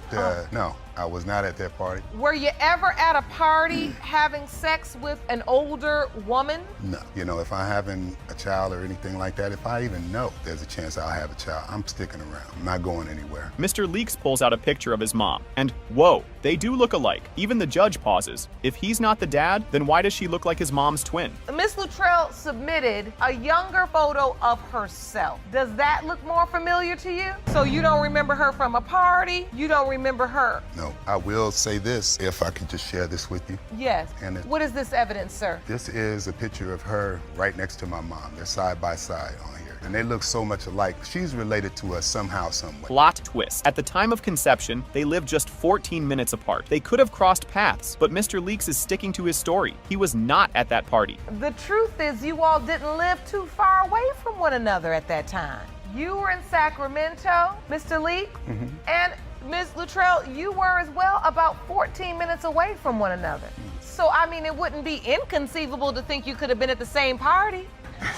no, I was not at that party. Were you ever at a party having sex with an older woman? No. You know, if I'm having a child or anything like that, if I even know there's a chance I'll have a child, I'm sticking around. I'm not going anywhere. Mr. Leaks pulls out a picture of his mom, and whoa, they do look alike. Even the judge pauses. If he's not the dad, then why does she look like his mom's twin? Miss Luttrell submitted a younger photo of herself. Does that look more familiar to you? So you don't remember her from a party? You don't remember her? No, I will say this, if I can just share this with you. Yes. And what is this evidence, sir? This is a picture of her right next to my mom. They're side by side on here. And they look so much alike. She's related to us somehow, some way. Plot twist. At the time of conception, they lived just 14 minutes apart. They could have crossed paths, but Mr. Leaks is sticking to his story. He was not at that party. The truth is you all didn't live too far away from one another at that time. You were in Sacramento, Mr. Leaks, and Ms. Luttrell, you were as well about 14 minutes away from one another. So, I mean, it wouldn't be inconceivable to think you could have been at the same party.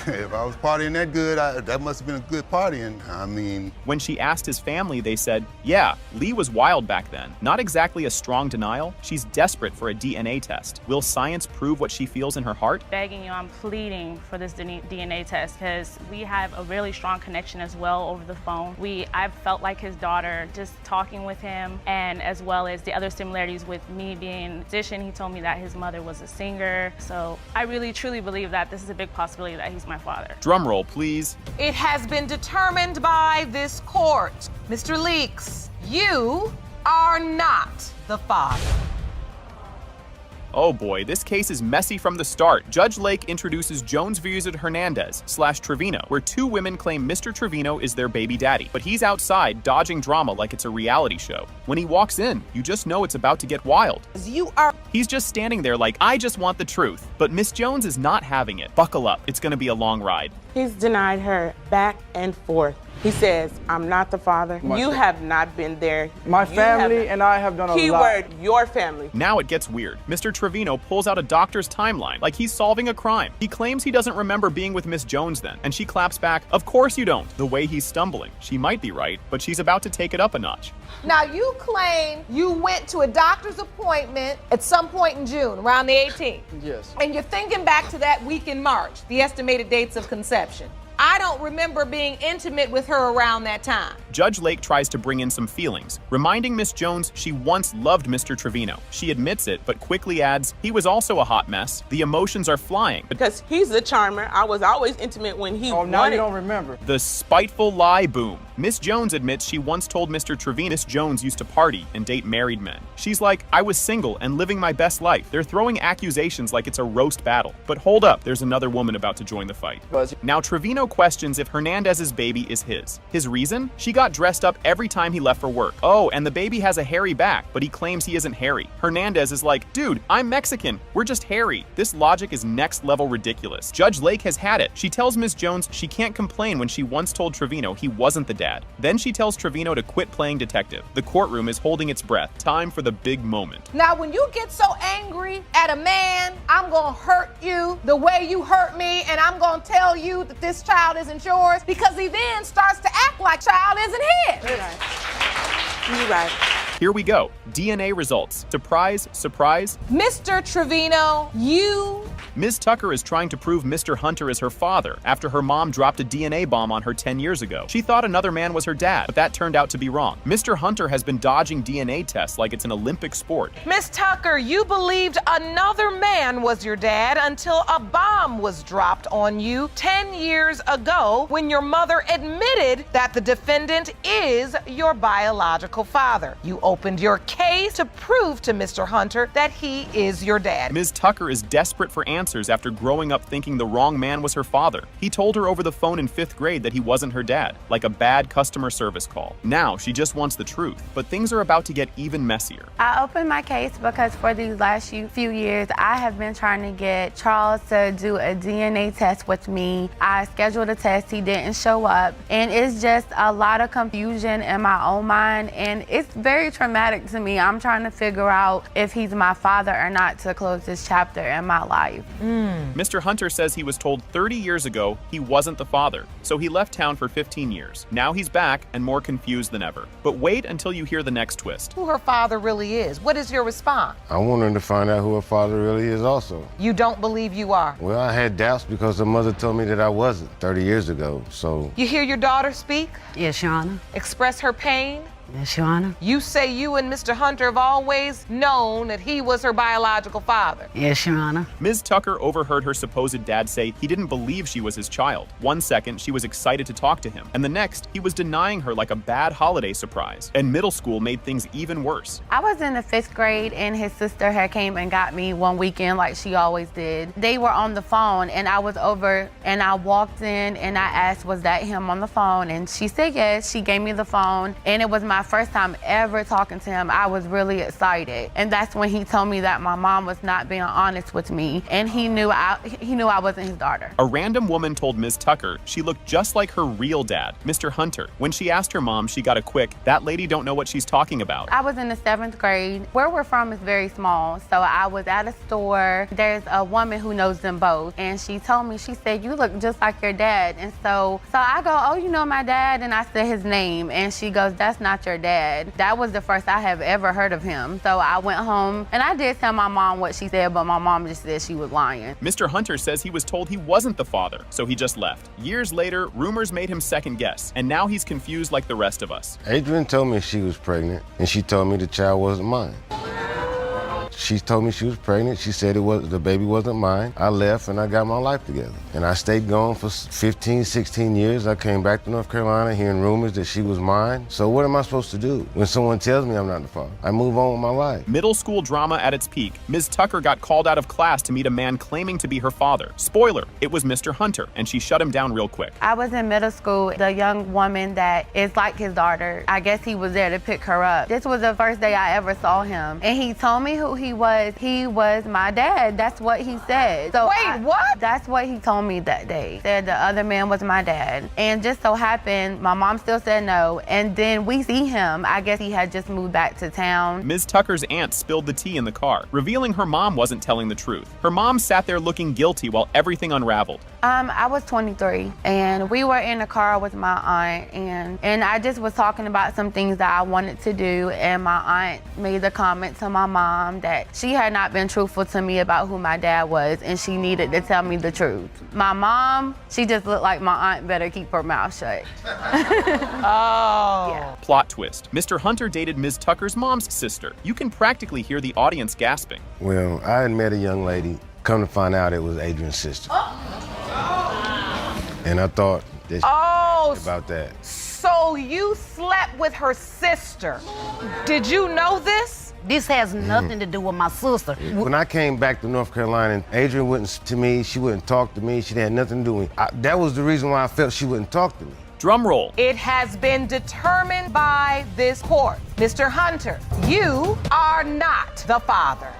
If I was partying that good, that must have been a good party. And I mean... When she asked his family, they said, yeah, Lee was wild back then. Not exactly a strong denial. She's desperate for a DNA test. Will science prove what she feels in her heart? Begging you, I'm pleading for this DNA test because we have a really strong connection as well over the phone. I've felt like his daughter just talking with him, and as well as the other similarities with me being a musician. He told me that his mother was a singer. So I really, truly believe that this is a big possibility that he's my father. Drum roll, please. It has been determined by this court. Mr. Leaks, you are not the father. Oh boy, this case is messy from the start. Judge Lake introduces Jones vs. Hernandez / Trevino, where 2 women claim Mr. Trevino is their baby daddy, but he's outside dodging drama like it's a reality show. When he walks in, you just know it's about to get wild. He's just standing there like, I just want the truth. But Miss Jones is not having it. Buckle up, it's gonna be a long ride. He's denied her back and forth. He says, I'm not the father. You have not been there. My family and I have done a lot. Keyword, your family. Now it gets weird. Mr. Trevino pulls out a doctor's timeline like he's solving a crime. He claims he doesn't remember being with Miss Jones then, and she claps back, of course you don't. The way he's stumbling. She might be right, but she's about to take it up a notch. Now you claim you went to a doctor's appointment at some point in June, around the 18th. Yes. And you're thinking back to that week in March, the estimated dates of conception. I don't remember being intimate with her around that time. Judge Lake tries to bring in some feelings, reminding Miss Jones she once loved Mr. Trevino. She admits it, but quickly adds, he was also a hot mess. The emotions are flying. Because he's the charmer. I was always intimate when he wanted. Now you don't remember. The spiteful lie boom. Miss Jones admits she once told Mr. Trevino Miss Jones used to party and date married men. She's like, I was single and living my best life. They're throwing accusations like it's a roast battle. But hold up, there's another woman about to join the fight. Now Trevino questions if Hernandez's baby is his. His reason? She got dressed up every time he left for work. Oh, and the baby has a hairy back, but he claims he isn't hairy. Hernandez is like, dude, I'm Mexican. We're just hairy. This logic is next level ridiculous. Judge Lake has had it. She tells Miss Jones she can't complain when she once told Trevino he wasn't the dad. Then she tells Trevino to quit playing detective. The courtroom is holding its breath. Time for the big moment. Now, when you get so angry at a man, I'm gonna hurt you the way you hurt me, and I'm gonna tell you that this child isn't yours, because he then starts to act like child isn't his. You're right. Here we go. DNA results. Surprise, surprise. Mr. Trevino, you Ms. Tucker is trying to prove Mr. Hunter is her father after her mom dropped a DNA bomb on her 10 years ago. She thought another man was her dad, but that turned out to be wrong. Mr. Hunter has been dodging DNA tests like it's an Olympic sport. Miss Tucker, you believed another man was your dad until a bomb was dropped on you 10 years ago when your mother admitted that the defendant is your biological father. You opened your case to prove to Mr. Hunter that he is your dad. Ms. Tucker is desperate for answers after growing up thinking the wrong man was her father. He told her over the phone in 5th grade that he wasn't her dad, like a bad customer service call. Now she just wants the truth, but things are about to get even messier. I opened my case because for these last few years, I have been trying to get Charles to do a DNA test with me. I scheduled a test, he didn't show up, and it's just a lot of confusion in my own mind, and it's very traumatic to me. I'm trying to figure out if he's my father or not to close this chapter in my life. Mr. Hunter says he was told 30 years ago he wasn't the father, so he left town for 15 years. Now he's back and more confused than ever. But wait until you hear the next twist. Who her father really is. What is your response? I want her to find out who her father really is also. You don't believe you are? Well, I had doubts because her mother told me that I wasn't 30 years ago, so. You hear your daughter speak? Yes, Your Honor. Express her pain? Yes, Your Honor. You say you and Mr. Hunter have always known that he was her biological father. Yes, Your Honor. Ms. Tucker overheard her supposed dad say he didn't believe she was his child. One second, she was excited to talk to him, and the next, he was denying her like a bad holiday surprise. And middle school made things even worse. I was in the 5th grade and his sister had came and got me one weekend like she always did. They were on the phone and I was over and I walked in and I asked, was that him on the phone? And she said yes. She gave me the phone and it was my first time ever talking to him. I was really excited. And that's when he told me that my mom was not being honest with me and he knew I wasn't his daughter. A random woman told Ms. Tucker she looked just like her real dad, Mr. Hunter. When she asked her mom, she got a quick, "That lady don't know what she's talking about." I was in the 7th grade. Where we're from is very small. So I was at a store. There's a woman who knows them both. And she told me, she said, "You look just like your dad." And so I go, "Oh, you know my dad?" And I said his name. And she goes, "That's not your dad." That was the first I have ever heard of him. So I went home and I did tell my mom what she said, but my mom just said she was lying. Mr. Hunter says he was told he wasn't the father, so he just left. Years later, rumors made him second guess, and now he's confused like the rest of us. Adrian told me she was pregnant, and she told me the child wasn't mine. She told me she was pregnant. She said the baby wasn't mine. I left and I got my life together. And I stayed gone for 15, 16 years. I came back to North Carolina hearing rumors that she was mine. So what am I supposed to do when someone tells me I'm not the father? I move on with my life. Middle school drama at its peak. Ms. Tucker got called out of class to meet a man claiming to be her father. Spoiler, it was Mr. Hunter, and she shut him down real quick. I was in middle school. The young woman that is like his daughter, I guess he was there to pick her up. This was the first day I ever saw him. And he told me who he was. He was my dad. That's what he said. So what? That's what he told me that day. Said the other man was my dad. And just so happened, my mom still said no. And then we see him. I guess he had just moved back to town. Ms. Tucker's aunt spilled the tea in the car, revealing her mom wasn't telling the truth. Her mom sat there looking guilty while everything unraveled. I was 23 and we were in the car with my aunt and I just was talking about some things that I wanted to do, and my aunt made the comment to my mom that she had not been truthful to me about who my dad was and she needed to tell me the truth. My mom, she just looked like my aunt better keep her mouth shut. Oh. Yeah. Plot twist. Mr. Hunter dated Ms. Tucker's mom's sister. You can practically hear the audience gasping. Well, I had met a young lady. Come to find out it was Adrian's sister. And I thought about that. So you slept with her sister. Did you know this? This has nothing to do with my sister. When I came back to North Carolina, Adrian wouldn't to me, she wouldn't talk to me, she had nothing to do with me. That was the reason why I felt she wouldn't talk to me. Drum roll. It has been determined by this court. Mr. Hunter, you are not the father.